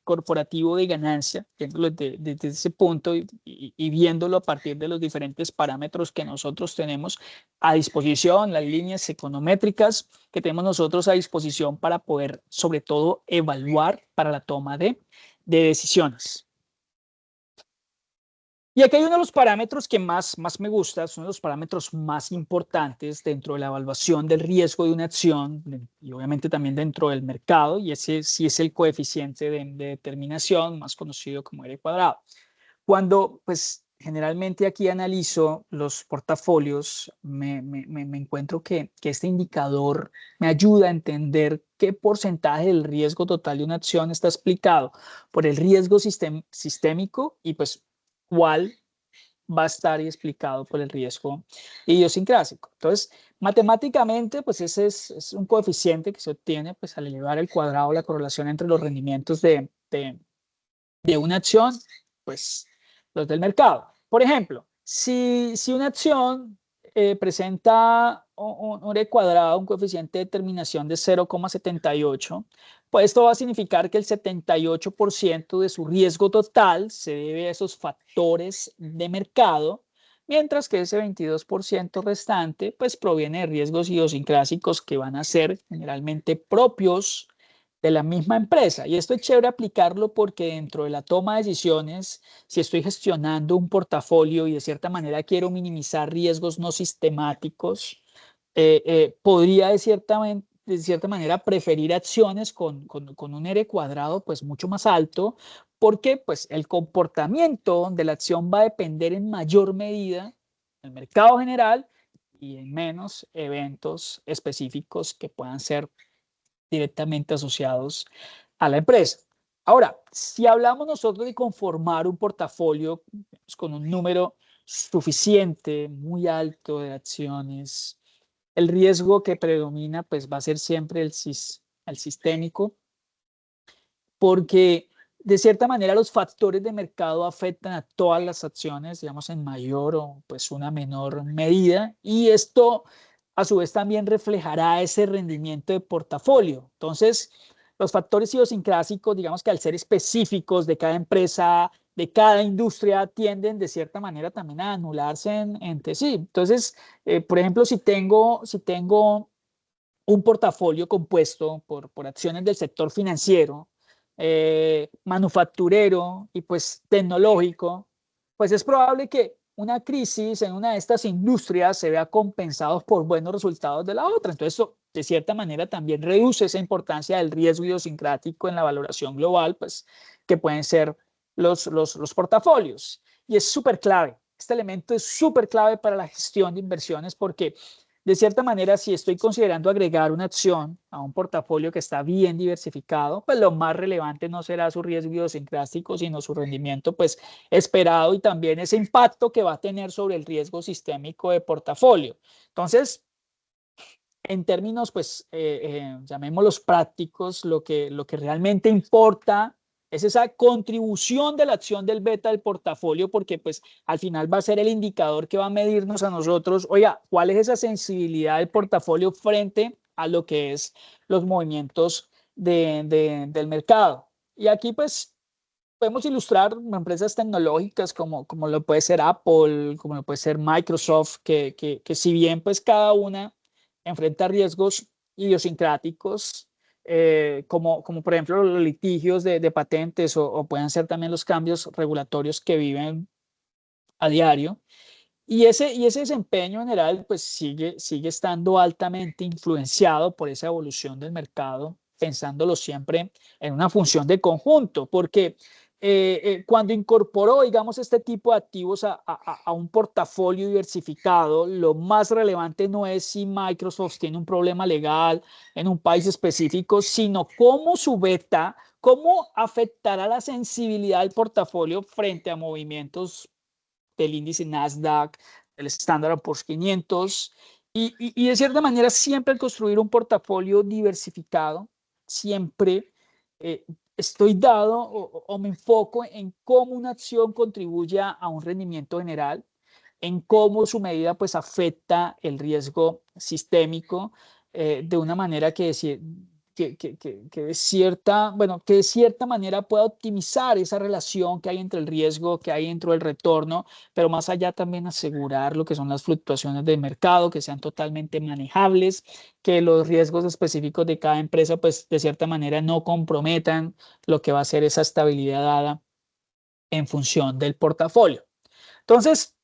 corporativo de ganancia, viéndolo desde ese punto y viéndolo a partir de los diferentes parámetros que nosotros tenemos a disposición, las líneas econométricas que tenemos nosotros a disposición para poder, sobre todo, evaluar para la toma de decisiones. Y aquí hay uno de los parámetros que más me gusta, son los parámetros más importantes dentro de la evaluación del riesgo de una acción y obviamente también dentro del mercado, y ese sí es el coeficiente de determinación, más conocido como R cuadrado. Cuando pues generalmente aquí analizo los portafolios, me encuentro que este indicador me ayuda a entender qué porcentaje del riesgo total de una acción está explicado por el riesgo sistémico y pues cuál va a estar explicado por el riesgo idiosincrásico. Entonces, matemáticamente, pues ese es un coeficiente que se obtiene pues al elevar el cuadrado la correlación entre los rendimientos de una acción, pues los del mercado. Por ejemplo, si una acción presenta un R cuadrado, un coeficiente de determinación de 0,78, pues esto va a significar que el 78% de su riesgo total se debe a esos factores de mercado, mientras que ese 22% restante pues proviene de riesgos idiosincrásicos que van a ser generalmente propios de la misma empresa. Y esto es chévere aplicarlo porque dentro de la toma de decisiones, si estoy gestionando un portafolio y de cierta manera quiero minimizar riesgos no sistemáticos, podría de cierta manera preferir acciones con un R cuadrado pues mucho más alto porque pues el comportamiento de la acción va a depender en mayor medida del mercado general y en menos eventos específicos que puedan ser directamente asociados a la empresa. Ahora, si hablamos nosotros de conformar un portafolio pues, con un número suficiente, muy alto de acciones, el riesgo que predomina pues va a ser siempre el sistémico, porque de cierta manera los factores de mercado afectan a todas las acciones, digamos, en mayor o pues una menor medida, y esto a su vez también reflejará ese rendimiento de portafolio. Entonces, los factores idiosincrásicos, digamos que al ser específicos de cada empresa, de cada industria, tienden de cierta manera también a anularse entre sí. Entonces, por ejemplo, si tengo un portafolio compuesto por acciones del sector financiero, manufacturero y pues tecnológico, pues es probable que una crisis en una de estas industrias se vea compensados por buenos resultados de la otra. Entonces, eso de cierta manera también reduce esa importancia del riesgo idiosincrático en la valoración global, pues que pueden ser los portafolios. Y es súper clave, este elemento es súper clave para la gestión de inversiones porque de cierta manera, si estoy considerando agregar una acción a un portafolio que está bien diversificado, pues lo más relevante no será su riesgo idiosincrático, sino su rendimiento pues esperado y también ese impacto que va a tener sobre el riesgo sistémico de portafolio. Entonces, en términos, pues, llamémoslos prácticos, lo que realmente importa es esa contribución de la acción del beta del portafolio, porque pues al final va a ser el indicador que va a medirnos a nosotros, oiga, ¿cuál es esa sensibilidad del portafolio frente a lo que es los movimientos del mercado? Y aquí pues podemos ilustrar empresas tecnológicas como lo puede ser Apple, como lo puede ser Microsoft, que si bien pues cada una enfrenta riesgos idiosincráticos, como por ejemplo los litigios de patentes o pueden ser también los cambios regulatorios que viven a diario. Y ese desempeño general pues sigue estando altamente influenciado por esa evolución del mercado, pensándolo siempre en una función de conjunto, porque cuando incorporó, digamos, este tipo de activos a un portafolio diversificado, lo más relevante no es si Microsoft tiene un problema legal en un país específico, sino cómo su beta, cómo afectará la sensibilidad del portafolio frente a movimientos del índice Nasdaq, del Standard Poor's 500 y de cierta manera siempre al construir un portafolio diversificado, siempre estoy dado o me enfoco en cómo una acción contribuye a un rendimiento general, en cómo su medida pues afecta el riesgo sistémico de una manera que de cierta, bueno, que de cierta manera pueda optimizar esa relación que hay entre el riesgo, que hay dentro del retorno, pero más allá también asegurar lo que son las fluctuaciones del mercado, que sean totalmente manejables, que los riesgos específicos de cada empresa, pues de cierta manera no comprometan lo que va a ser esa estabilidad dada en función del portafolio. Entonces,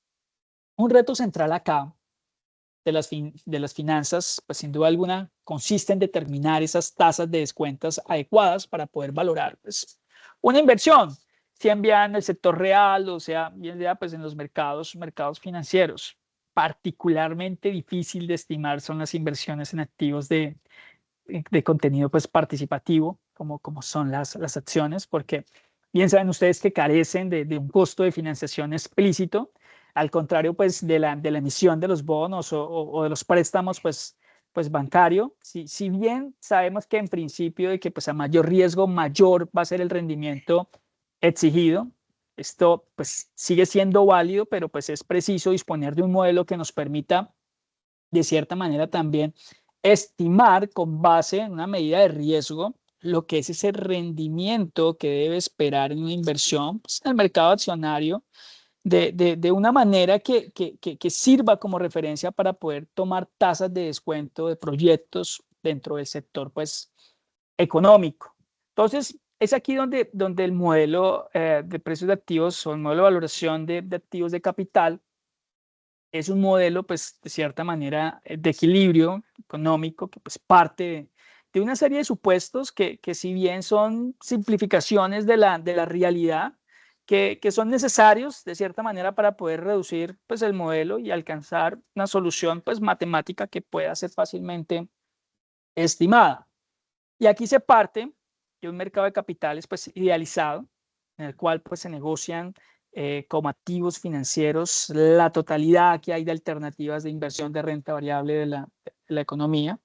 un reto central acá de las finanzas, pues sin duda alguna, consiste en determinar esas tasas de descuentos adecuadas para poder valorar pues, una inversión, sean bien en el sector real o sea bien sea pues, en los mercados financieros. Particularmente difícil de estimar son las inversiones en activos de contenido pues, participativo, como son las acciones, porque bien saben ustedes que carecen de un costo de financiación explícito, al contrario pues, de la emisión de los bonos o de los préstamos pues bancario. Si bien sabemos que en principio de que pues, a mayor riesgo, mayor va a ser el rendimiento exigido, esto pues sigue siendo válido, pero pues es preciso disponer de un modelo que nos permita de cierta manera también estimar con base en una medida de riesgo lo que es ese rendimiento que debe esperar en una inversión pues, en el mercado accionario de una manera que sirva como referencia para poder tomar tasas de descuento de proyectos dentro del sector pues, económico. Entonces, es aquí donde el modelo de precios de activos o el modelo de valoración de activos de capital es un modelo, pues, de cierta manera, de equilibrio económico que pues parte de una serie de supuestos que si bien son simplificaciones de la realidad, que son necesarios de cierta manera para poder reducir pues el modelo y alcanzar una solución pues matemática que pueda ser fácilmente estimada. Y aquí se parte de un mercado de capitales pues idealizado, en el cual pues se negocian como activos financieros la totalidad que hay de alternativas de inversión de renta variable de la economía.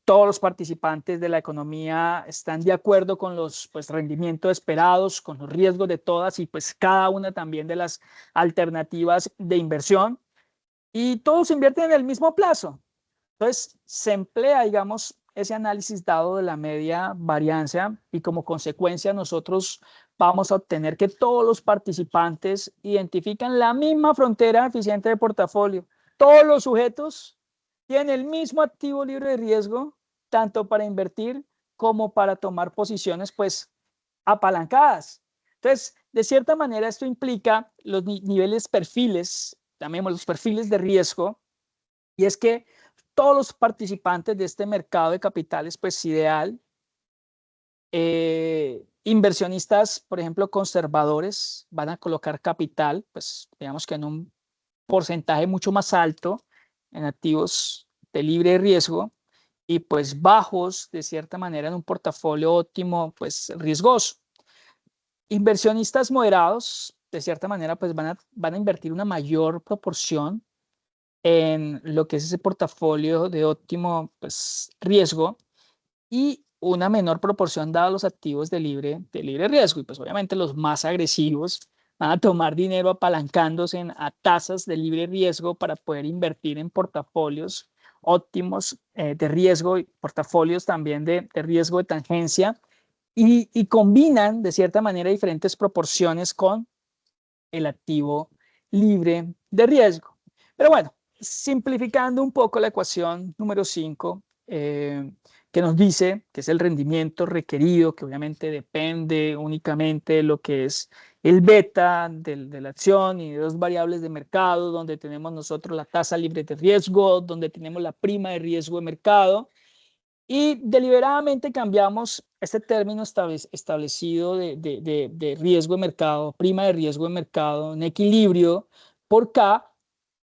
Todos los participantes de la economía están de acuerdo con los pues, rendimientos esperados, con los riesgos de todas y pues cada una también de las alternativas de inversión y todos invierten en el mismo plazo. Entonces, se emplea, digamos, ese análisis dado de la media varianza y como consecuencia nosotros vamos a obtener que todos los participantes identifican la misma frontera eficiente de portafolio. Todos los sujetos tienen el mismo activo libre de riesgo, tanto para invertir como para tomar posiciones, pues, apalancadas. Entonces, de cierta manera, esto implica los niveles perfiles, llamémoslos perfiles de riesgo, y es que todos los participantes de este mercado de capitales, pues ideal. Inversionistas, por ejemplo, conservadores, van a colocar capital, pues digamos que en un porcentaje mucho más alto en activos de libre riesgo y pues bajos de cierta manera en un portafolio óptimo, pues riesgoso. Inversionistas moderados, de cierta manera, pues van a invertir una mayor proporción en lo que es ese portafolio de óptimo pues, riesgo y una menor proporción dada a los activos de libre riesgo. Y pues obviamente los más agresivos van a tomar dinero apalancándose a tasas de libre riesgo para poder invertir en portafolios óptimos de riesgo y portafolios también de riesgo de tangencia y combinan de cierta manera diferentes proporciones con el activo libre de riesgo. Pero bueno, simplificando un poco la ecuación número 5, que nos dice que es el rendimiento requerido, que obviamente depende únicamente de lo que es el beta de la acción y de dos variables de mercado, donde tenemos nosotros la tasa libre de riesgo, donde tenemos la prima de riesgo de mercado, y deliberadamente cambiamos este término establecido de riesgo de mercado, prima de riesgo de mercado, en equilibrio por K,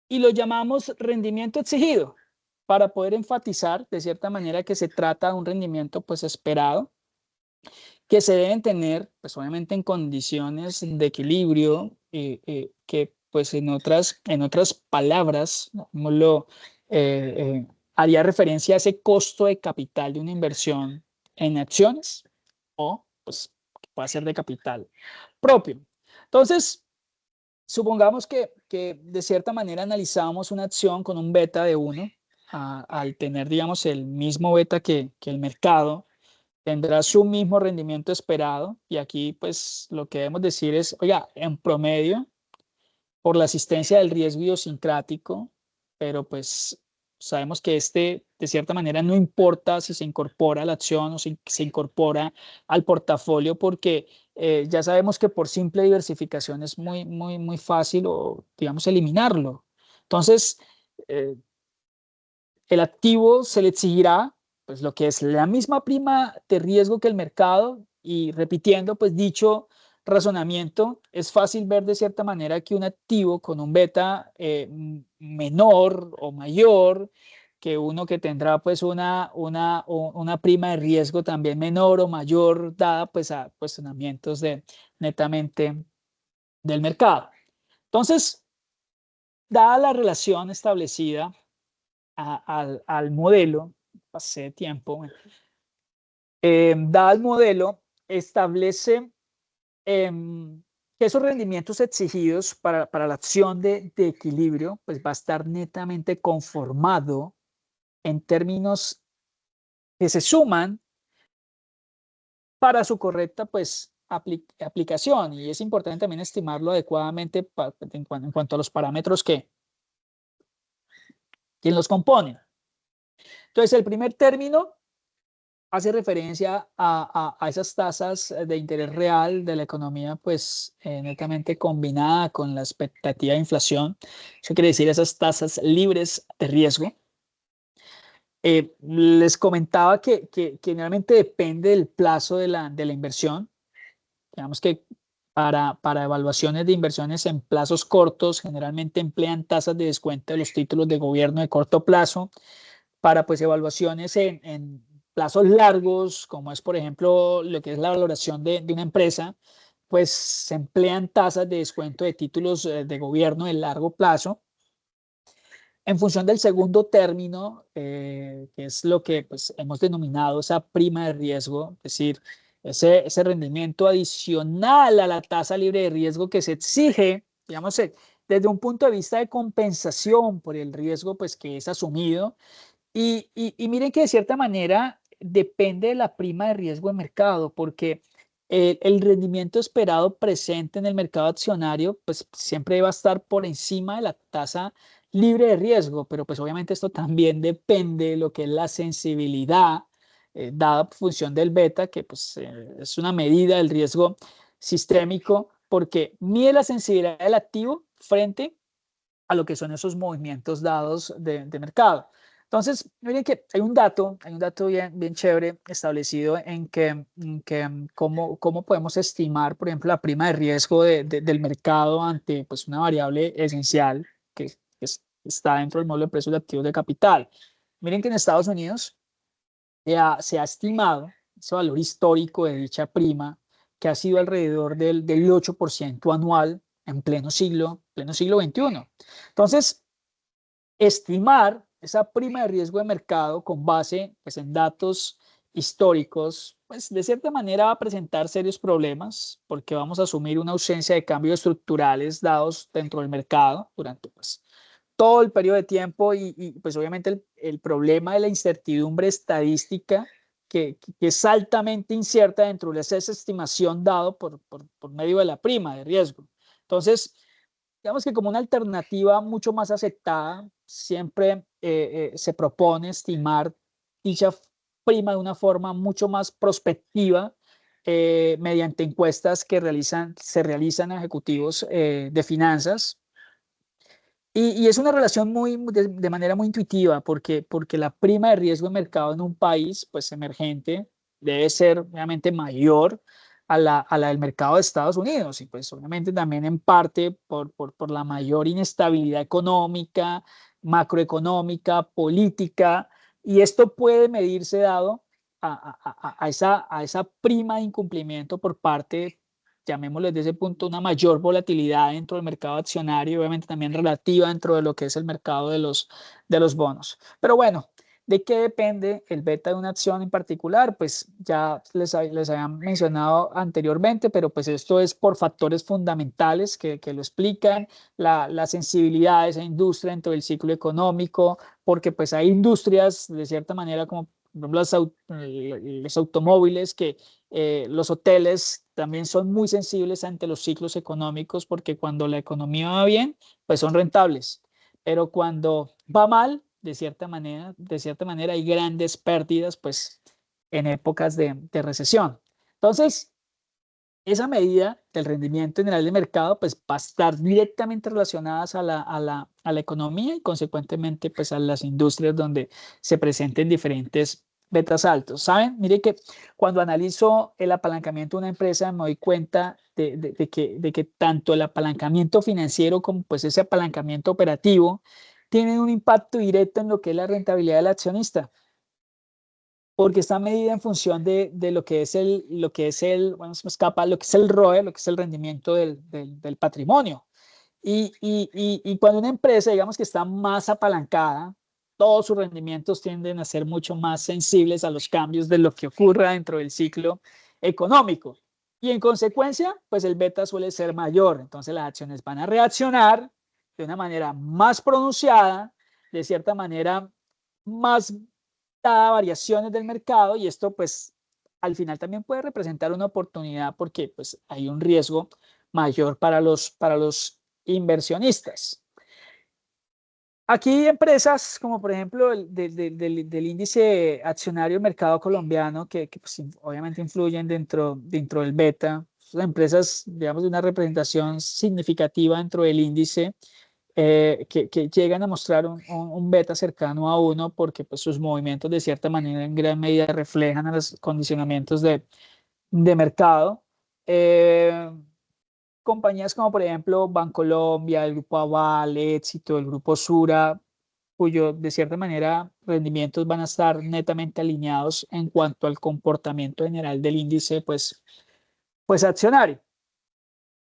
y lo llamamos rendimiento exigido, para poder enfatizar de cierta manera que se trata de un rendimiento pues esperado, que se deben tener pues obviamente en condiciones de equilibrio, que pues en otras palabras, digámoslo, haría referencia a ese costo de capital de una inversión en acciones o pues que pueda ser de capital propio. Entonces, supongamos que de cierta manera analizamos una acción con un beta de 1, al tener, digamos, el mismo beta que el mercado, tendrá su mismo rendimiento esperado. Y aquí, pues, lo que debemos decir es, oiga, en promedio, por la asistencia del riesgo idiosincrático, pero pues sabemos que de cierta manera, no importa si se incorpora a la acción o si se incorpora al portafolio, porque ya sabemos que por simple diversificación es muy fácil o, digamos, eliminarlo. Entonces, eh, el activo se le exigirá pues lo que es la misma prima de riesgo que el mercado, y repitiendo pues dicho razonamiento, es fácil ver de cierta manera que un activo con un beta menor o mayor que uno que tendrá pues una prima de riesgo también menor o mayor dada pues a cuestionamientos netamente del mercado. Entonces, dada la relación establecida al modelo, pasé tiempo, dado el modelo, establece que esos rendimientos exigidos para la acción de equilibrio, pues va a estar netamente conformado en términos que se suman para su correcta pues, aplicación. Y es importante también estimarlo adecuadamente en cuanto a los parámetros que los componen. Entonces, el primer término hace referencia a esas tasas de interés real de la economía, pues netamente combinada con la expectativa de inflación. Eso quiere decir esas tasas libres de riesgo. Les comentaba que generalmente depende del plazo de la inversión. Digamos que para evaluaciones de inversiones en plazos cortos, generalmente emplean tasas de descuento de los títulos de gobierno de corto plazo. Para pues evaluaciones en plazos largos, como es por ejemplo lo que es la valoración de una empresa, pues se emplean tasas de descuento de títulos de gobierno de largo plazo. En función del segundo término, que es lo que pues, hemos denominado esa prima de riesgo, es decir, ese rendimiento adicional a la tasa libre de riesgo que se exige, digamos, desde un punto de vista de compensación por el riesgo pues, que es asumido. Y miren que de cierta manera depende de la prima de riesgo de mercado, porque el rendimiento esperado presente en el mercado accionario, pues siempre va a estar por encima de la tasa libre de riesgo, pero pues obviamente esto también depende de lo que es la sensibilidad, dada función del beta, que pues es una medida del riesgo sistémico, porque mide la sensibilidad del activo frente a lo que son esos movimientos dados de mercado. Entonces, miren que hay un dato bien chévere establecido en que cómo podemos estimar, por ejemplo, la prima de riesgo del mercado ante pues, una variable esencial está dentro del módulo de precios de activos de capital. Miren que en Estados Unidos se ha estimado ese valor histórico de dicha prima, que ha sido alrededor del 8% anual en pleno siglo XXI. Entonces, estimar esa prima de riesgo de mercado con base pues, en datos históricos, pues de cierta manera va a presentar serios problemas porque vamos a asumir una ausencia de cambios estructurales dados dentro del mercado durante pues, todo el periodo de tiempo pues obviamente el problema de la incertidumbre estadística que es altamente incierta dentro de esa estimación dado por medio de la prima de riesgo. Entonces, digamos que como una alternativa mucho más aceptada, siempre se propone estimar dicha prima de una forma mucho más prospectiva mediante encuestas que se realizan a ejecutivos de finanzas. Y es una relación de manera muy intuitiva porque la prima de riesgo de mercado en un país pues, emergente debe ser obviamente mayor a la del mercado de Estados Unidos y pues obviamente también en parte por la mayor inestabilidad económica, macroeconómica, política, y esto puede medirse dado a esa prima de incumplimiento por parte, llamémoslo desde ese punto, una mayor volatilidad dentro del mercado accionario y obviamente también relativa dentro de lo que es el mercado de los bonos. Pero bueno, ¿de qué depende el beta de una acción en particular? Pues ya les había mencionado anteriormente, pero pues esto es por factores fundamentales que lo explican, la sensibilidad de esa industria dentro del ciclo económico, porque pues hay industrias de cierta manera como por ejemplo, los automóviles, que los hoteles también son muy sensibles ante los ciclos económicos porque cuando la economía va bien, pues son rentables, pero cuando va mal, de cierta manera hay grandes pérdidas, pues en épocas de recesión. Entonces, esa medida del rendimiento general de mercado pues va a estar directamente relacionadas a la economía y consecuentemente pues a las industrias donde se presenten diferentes betas altos. ¿Saben? Mire que cuando analizo el apalancamiento de una empresa me doy cuenta de que tanto el apalancamiento financiero como pues ese apalancamiento operativo tienen un impacto directo en lo que es la rentabilidad del accionista porque está medida en función de bueno, se me escapa, lo que es el ROE, lo que es el rendimiento del patrimonio. Y cuando una empresa, digamos que está más apalancada, todos sus rendimientos tienden a ser mucho más sensibles a los cambios de lo que ocurra dentro del ciclo económico. Y en consecuencia, pues el beta suele ser mayor. Entonces las acciones van a reaccionar de una manera más pronunciada, de cierta manera más dada a variaciones del mercado y esto pues al final también puede representar una oportunidad porque pues hay un riesgo mayor para los inversionistas. Aquí empresas como por ejemplo del índice accionario del mercado colombiano que pues, obviamente influyen dentro del beta, son empresas digamos de una representación significativa dentro del índice que llegan a mostrar un beta cercano a 1 porque pues, sus movimientos de cierta manera en gran medida reflejan a los condicionamientos de mercado. Compañías como por ejemplo Bancolombia, el Grupo Aval, Éxito, el Grupo Sura, cuyo de cierta manera rendimientos van a estar netamente alineados en cuanto al comportamiento general del índice pues accionario.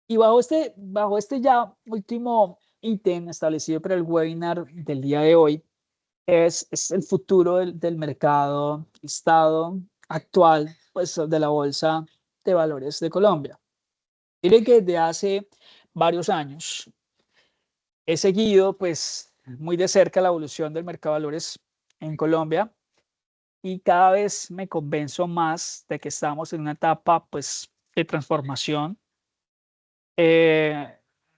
Y bajo este ya último ítem establecido para el webinar del día de hoy, es el futuro del mercado, estado actual pues, de la Bolsa de Valores de Colombia. Mire que desde hace varios años he seguido pues, muy de cerca la evolución del mercado de valores en Colombia y cada vez me convenzo más de que estamos en una etapa pues, de transformación.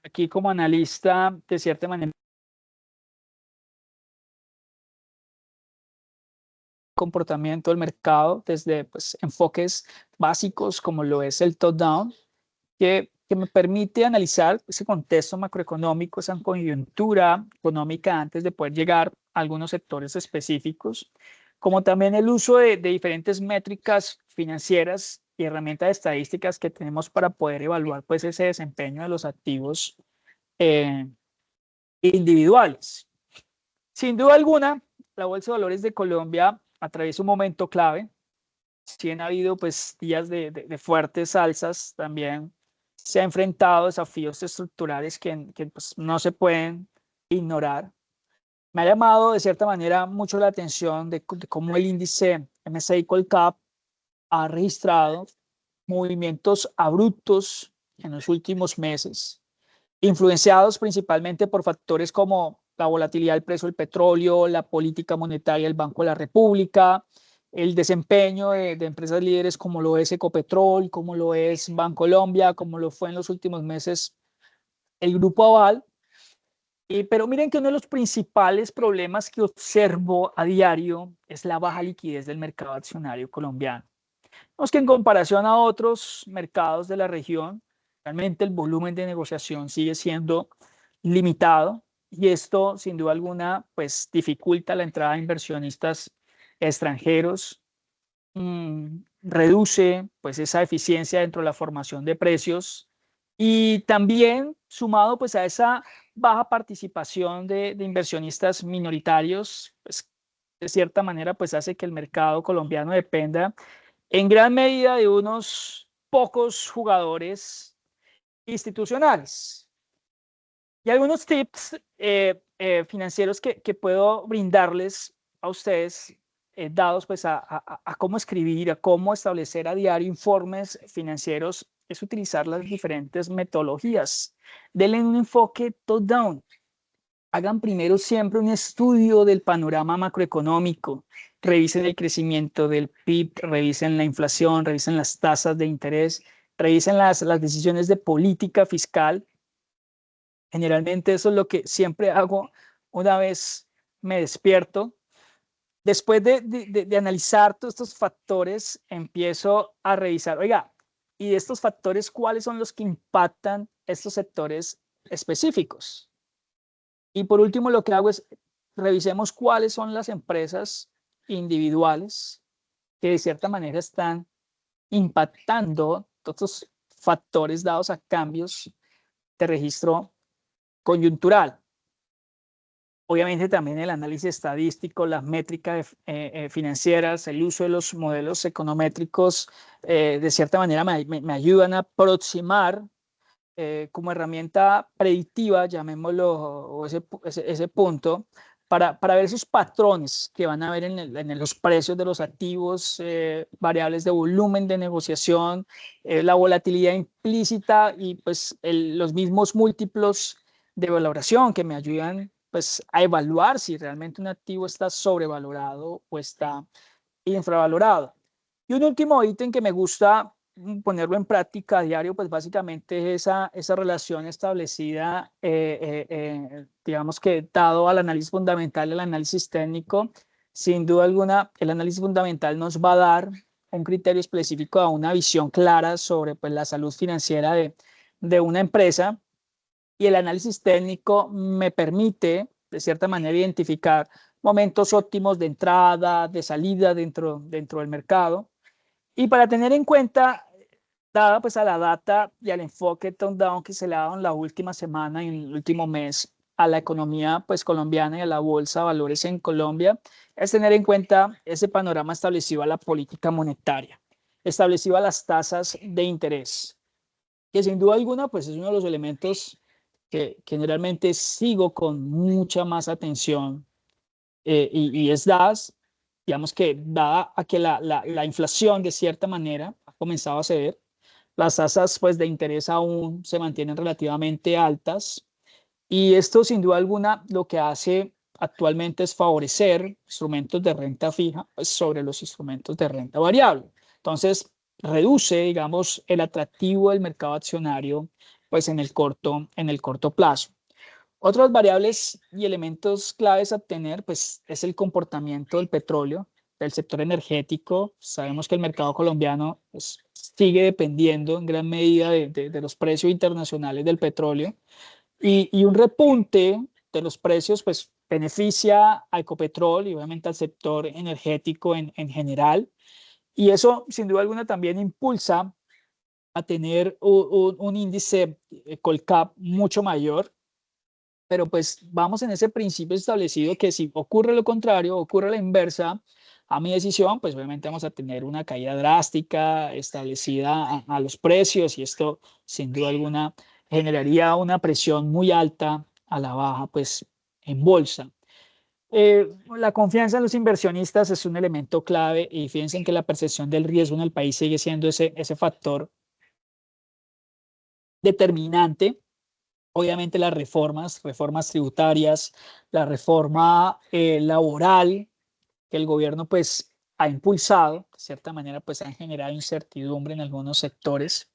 Aquí como analista, de cierta manera, comportamiento del mercado desde pues, enfoques básicos como lo es el top-down, que que me permite analizar ese contexto macroeconómico, esa coyuntura económica antes de poder llegar a algunos sectores específicos, como también el uso de diferentes métricas financieras y herramientas estadísticas que tenemos para poder evaluar pues ese desempeño de los activos eh, individuales. Sin duda alguna, la Bolsa de Valores de Colombia atraviesa un momento clave. Si han habido pues días de fuertes alzas, también se ha enfrentado a desafíos estructurales que pues, no se pueden ignorar. Me ha llamado de cierta manera mucho la atención de cómo el índice MSCI Colcap ha registrado movimientos abruptos en los últimos meses, influenciados principalmente por factores como la volatilidad del precio del petróleo, la política monetaria del Banco de la República, el desempeño de empresas líderes como lo es Ecopetrol, como lo es Bancolombia, como lo fue en los últimos meses el Grupo Aval. Pero miren que uno de los principales problemas que observo a diario es la baja liquidez del mercado accionario colombiano. Vemos que en comparación a otros mercados de la región, realmente el volumen de negociación sigue siendo limitado y esto sin duda alguna pues dificulta la entrada de inversionistas extranjeros, reduce pues esa eficiencia dentro de la formación de precios y también sumado pues a esa baja participación de inversionistas minoritarios, pues de cierta manera pues hace que el mercado colombiano dependa en gran medida de unos pocos jugadores institucionales. Y algunos tips financieros que puedo brindarles a ustedes, dados pues a cómo escribir, a cómo establecer a diario informes financieros, es utilizar las diferentes metodologías. Denle un enfoque top-down. Hagan primero siempre un estudio del panorama macroeconómico. Revisen el crecimiento del PIB, revisen la inflación, revisen las tasas de interés, revisen las decisiones de política fiscal. Generalmente eso es lo que siempre hago una vez me despierto. Después de analizar todos estos factores, empiezo a revisar, oiga, y de estos factores, ¿cuáles son los que impactan estos sectores específicos? Y por último, lo que hago es revisemos cuáles son las empresas individuales que de cierta manera están impactando todos estos factores dados a cambios de registro coyuntural. Obviamente también el análisis estadístico, las métricas financieras, el uso de los modelos econométricos, de cierta manera me ayudan a aproximar como herramienta predictiva, llamémoslo, o ese punto, para ver esos patrones que van a ver en los precios de los activos, variables de volumen de negociación, la volatilidad implícita y pues los mismos múltiplos de valoración que me ayudan pues, a evaluar si realmente un activo está sobrevalorado o está infravalorado. Y un último ítem que me gusta ponerlo en práctica a diario, pues básicamente es esa relación establecida, digamos que dado al análisis fundamental, el análisis técnico, sin duda alguna, el análisis fundamental nos va a dar un criterio específico a una visión clara sobre pues, la salud financiera de una empresa y el análisis técnico me permite, de cierta manera, identificar momentos óptimos de entrada, de salida dentro del mercado. Y para tener en cuenta, dada pues a la data y al enfoque top-down que se le ha dado en la última semana y en el último mes a la economía pues colombiana y a la bolsa de valores en Colombia, es tener en cuenta ese panorama establecido a la política monetaria, establecido a las tasas de interés, que sin duda alguna pues es uno de los elementos que generalmente sigo con mucha más atención y es dadas, digamos que dada a que la inflación de cierta manera ha comenzado a ceder, las tasas pues, de interés aún se mantienen relativamente altas y esto sin duda alguna lo que hace actualmente es favorecer instrumentos de renta fija pues, sobre los instrumentos de renta variable. Entonces, reduce, digamos, el atractivo del mercado accionario pues, en el corto plazo. Otras variables y elementos claves a tener pues, es el comportamiento del petróleo. del sector energético. Sabemos que el mercado colombiano pues, sigue dependiendo en gran medida de los precios internacionales del petróleo y un repunte de los precios pues beneficia a Ecopetrol y obviamente al sector energético en general. Y eso sin duda alguna también impulsa a tener un índice Colcap mucho mayor, pero pues vamos en ese principio establecido que si ocurre lo contrario, ocurre la inversa a mi decisión, pues obviamente vamos a tener una caída drástica establecida a los precios y esto sin duda alguna generaría una presión muy alta a la baja pues en bolsa. La confianza en los inversionistas es un elemento clave y fíjense en que la percepción del riesgo en el país sigue siendo ese factor determinante. Obviamente las reformas tributarias, la reforma laboral que el gobierno pues ha impulsado, de cierta manera pues han generado incertidumbre en algunos sectores.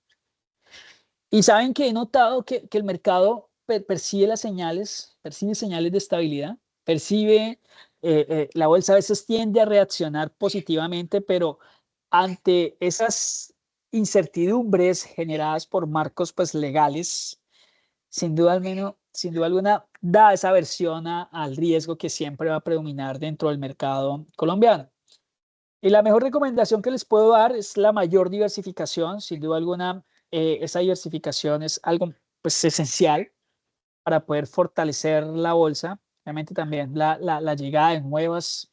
Y saben que he notado que el mercado percibe las señales, percibe señales de estabilidad, percibe, la bolsa a veces tiende a reaccionar positivamente, pero ante esas incertidumbres generadas por marcos pues legales, sin duda, al menos, sin duda alguna, da esa aversión al riesgo que siempre va a predominar dentro del mercado colombiano. Y la mejor recomendación que les puedo dar es la mayor diversificación. Sin duda alguna, esa diversificación es algo pues, esencial para poder fortalecer la bolsa. Obviamente también la llegada de nuevas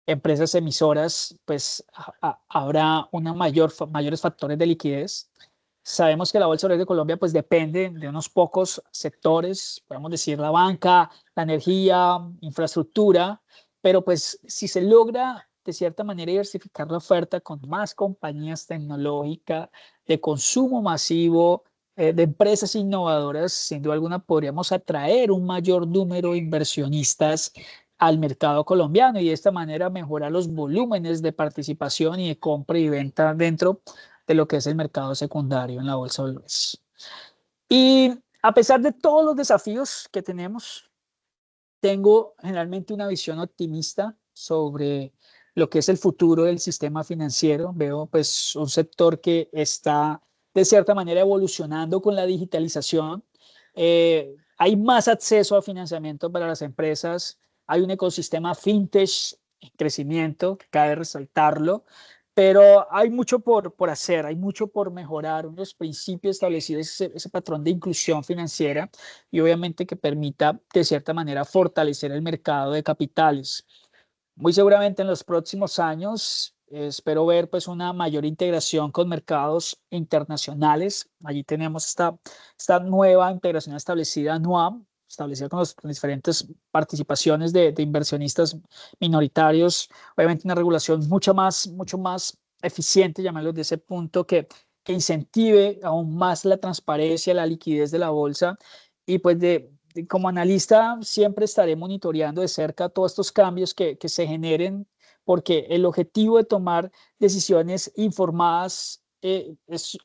empresas emisoras, pues habrá mayores factores de liquidez. Sabemos que la Bolsa de Valores de Colombia pues depende de unos pocos sectores, podemos decir la banca, la energía, infraestructura, pero pues si se logra de cierta manera diversificar la oferta con más compañías tecnológicas de consumo masivo, de empresas innovadoras, sin duda alguna podríamos atraer un mayor número de inversionistas al mercado colombiano y de esta manera mejorar los volúmenes de participación y de compra y venta dentro de lo que es el mercado secundario en la bolsa de valores. Y a pesar de todos los desafíos que tenemos, tengo generalmente una visión optimista sobre lo que es el futuro del sistema financiero. Veo pues un sector que está de cierta manera evolucionando con la digitalización. Hay más acceso a financiamiento para las empresas. Hay un ecosistema fintech en crecimiento, que cabe resaltarlo, pero hay mucho por hacer, hay mucho por mejorar, unos principios establecidos, ese patrón de inclusión financiera y obviamente que permita de cierta manera fortalecer el mercado de capitales. Muy seguramente en los próximos años espero ver pues una mayor integración con mercados internacionales. Allí tenemos esta nueva integración establecida, NUAM, establecida con las diferentes participaciones de inversionistas minoritarios. Obviamente una regulación mucho más eficiente, llamarlo de ese punto, que incentive aún más la transparencia, la liquidez de la bolsa y pues como analista siempre estaré monitoreando de cerca todos estos cambios que se generen, porque el objetivo de tomar decisiones informadas es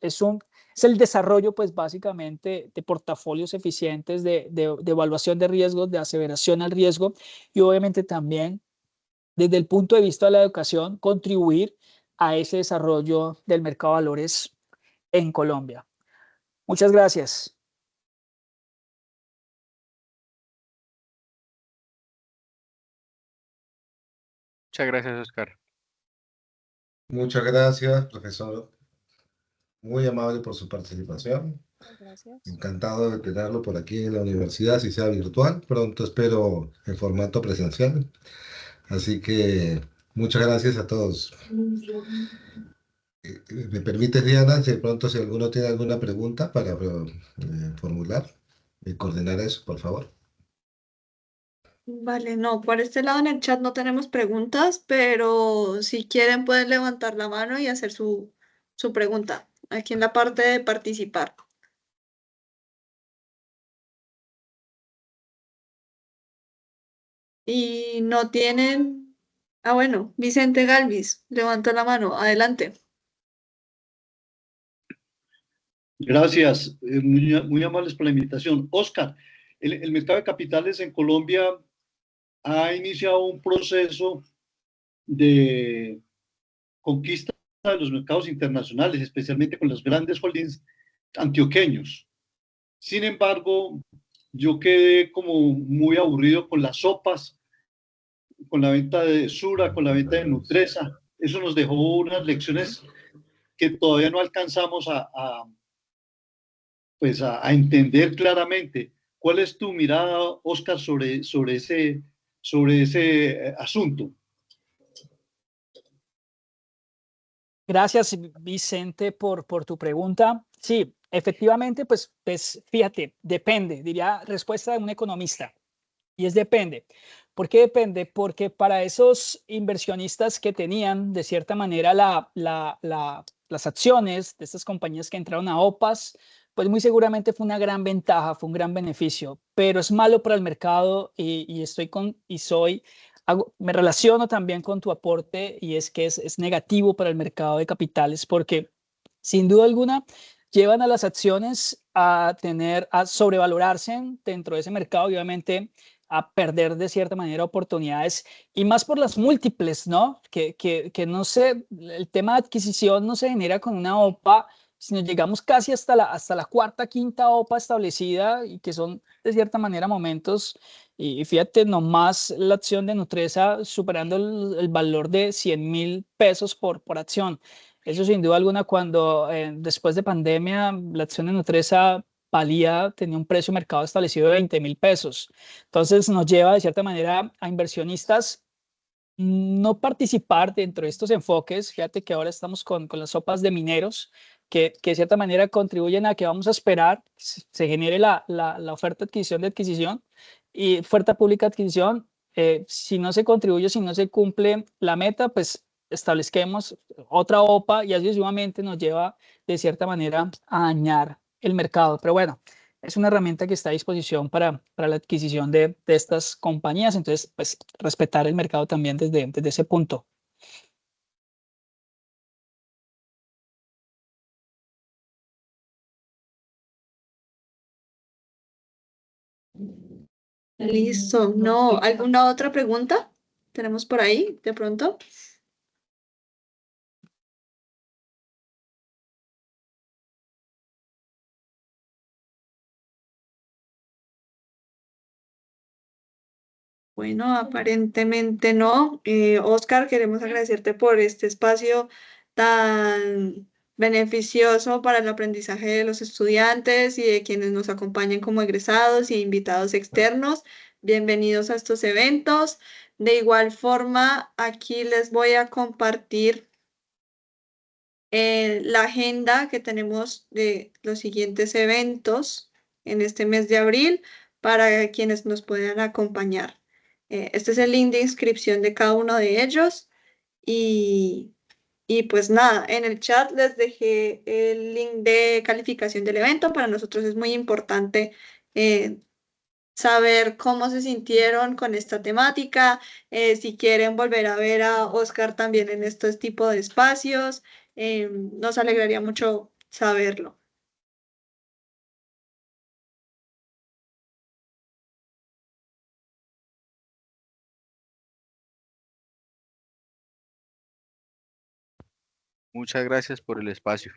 el desarrollo, pues básicamente, de portafolios eficientes, de evaluación de riesgos, de aseveración al riesgo y obviamente también desde el punto de vista de la educación, contribuir a ese desarrollo del mercado de valores en Colombia. Muchas gracias. Muchas gracias, Oscar. Muchas gracias, profesor. Muy amable por su participación. Gracias. Encantado de tenerlo por aquí en la universidad, si sea virtual. Pronto espero en formato presencial. Así que muchas gracias a todos. ¿Me permites, Diana, de pronto si alguno tiene alguna pregunta para formular y coordinar eso, por favor? Vale, no, por este lado en el chat no tenemos preguntas, pero si quieren pueden levantar la mano y hacer su pregunta aquí en la parte de participar. Y no tienen... Ah, bueno, Vicente Galvis levantó la mano. Adelante. Gracias, muy amables por la invitación. Oscar, el mercado de capitales en Colombia ha iniciado un proceso de conquista de los mercados internacionales, especialmente con los grandes holdings antioqueños. Sin embargo, yo quedé como muy aburrido con las sopas, con la venta de Sura, con la venta de Nutresa. Eso nos dejó unas lecciones que todavía no alcanzamos pues a entender claramente. ¿Cuál es tu mirada, Oscar, sobre ese asunto? Gracias, Vicente, por tu pregunta. Sí, efectivamente, pues fíjate, depende, diría respuesta de un economista. Y es depende. ¿Por qué depende? Porque para esos inversionistas que tenían de cierta manera las acciones de estas compañías que entraron a OPAS, pues muy seguramente fue una gran ventaja, fue un gran beneficio, pero es malo para el mercado me relaciono también con tu aporte y es que es negativo para el mercado de capitales porque sin duda alguna llevan a las acciones a sobrevalorarse dentro de ese mercado y obviamente a perder de cierta manera oportunidades y más por las múltiples, ¿no? Que no sé, el tema de adquisición no se genera con una OPA, sino llegamos casi hasta la cuarta, quinta OPA establecida y que son de cierta manera momentos. Y fíjate, nomás la acción de Nutresa superando el valor de 100.000 pesos por acción. Eso sin duda alguna, cuando después de pandemia la acción de Nutresa tenía un precio de mercado establecido de 20.000 pesos. Entonces nos lleva de cierta manera a inversionistas no participar dentro de estos enfoques. Fíjate que ahora estamos con las sopas de mineros que de cierta manera contribuyen a que vamos a esperar se genere la oferta de adquisición y oferta pública de adquisición. Si no se contribuye, si no se cumple la meta, pues establezquemos otra OPA y así sucesivamente nos lleva de cierta manera a dañar el mercado. Pero bueno, es una herramienta que está a disposición para la adquisición de estas compañías. Entonces, pues respetar el mercado también desde ese punto. Listo. No, ¿alguna otra pregunta tenemos por ahí de pronto? Bueno, aparentemente no. Oscar, queremos agradecerte por este espacio tan beneficioso para el aprendizaje de los estudiantes y de quienes nos acompañan como egresados y invitados externos. Bienvenidos a estos eventos. De igual forma, aquí les voy a compartir la agenda que tenemos de los siguientes eventos en este mes de abril para quienes nos puedan acompañar. Este es el link de inscripción de cada uno de ellos y pues nada, en el chat les dejé el link de calificación del evento. Para nosotros es muy importante saber cómo se sintieron con esta temática, si quieren volver a ver a Oscar también en estos tipos de espacios, nos alegraría mucho saberlo. Muchas gracias por el espacio.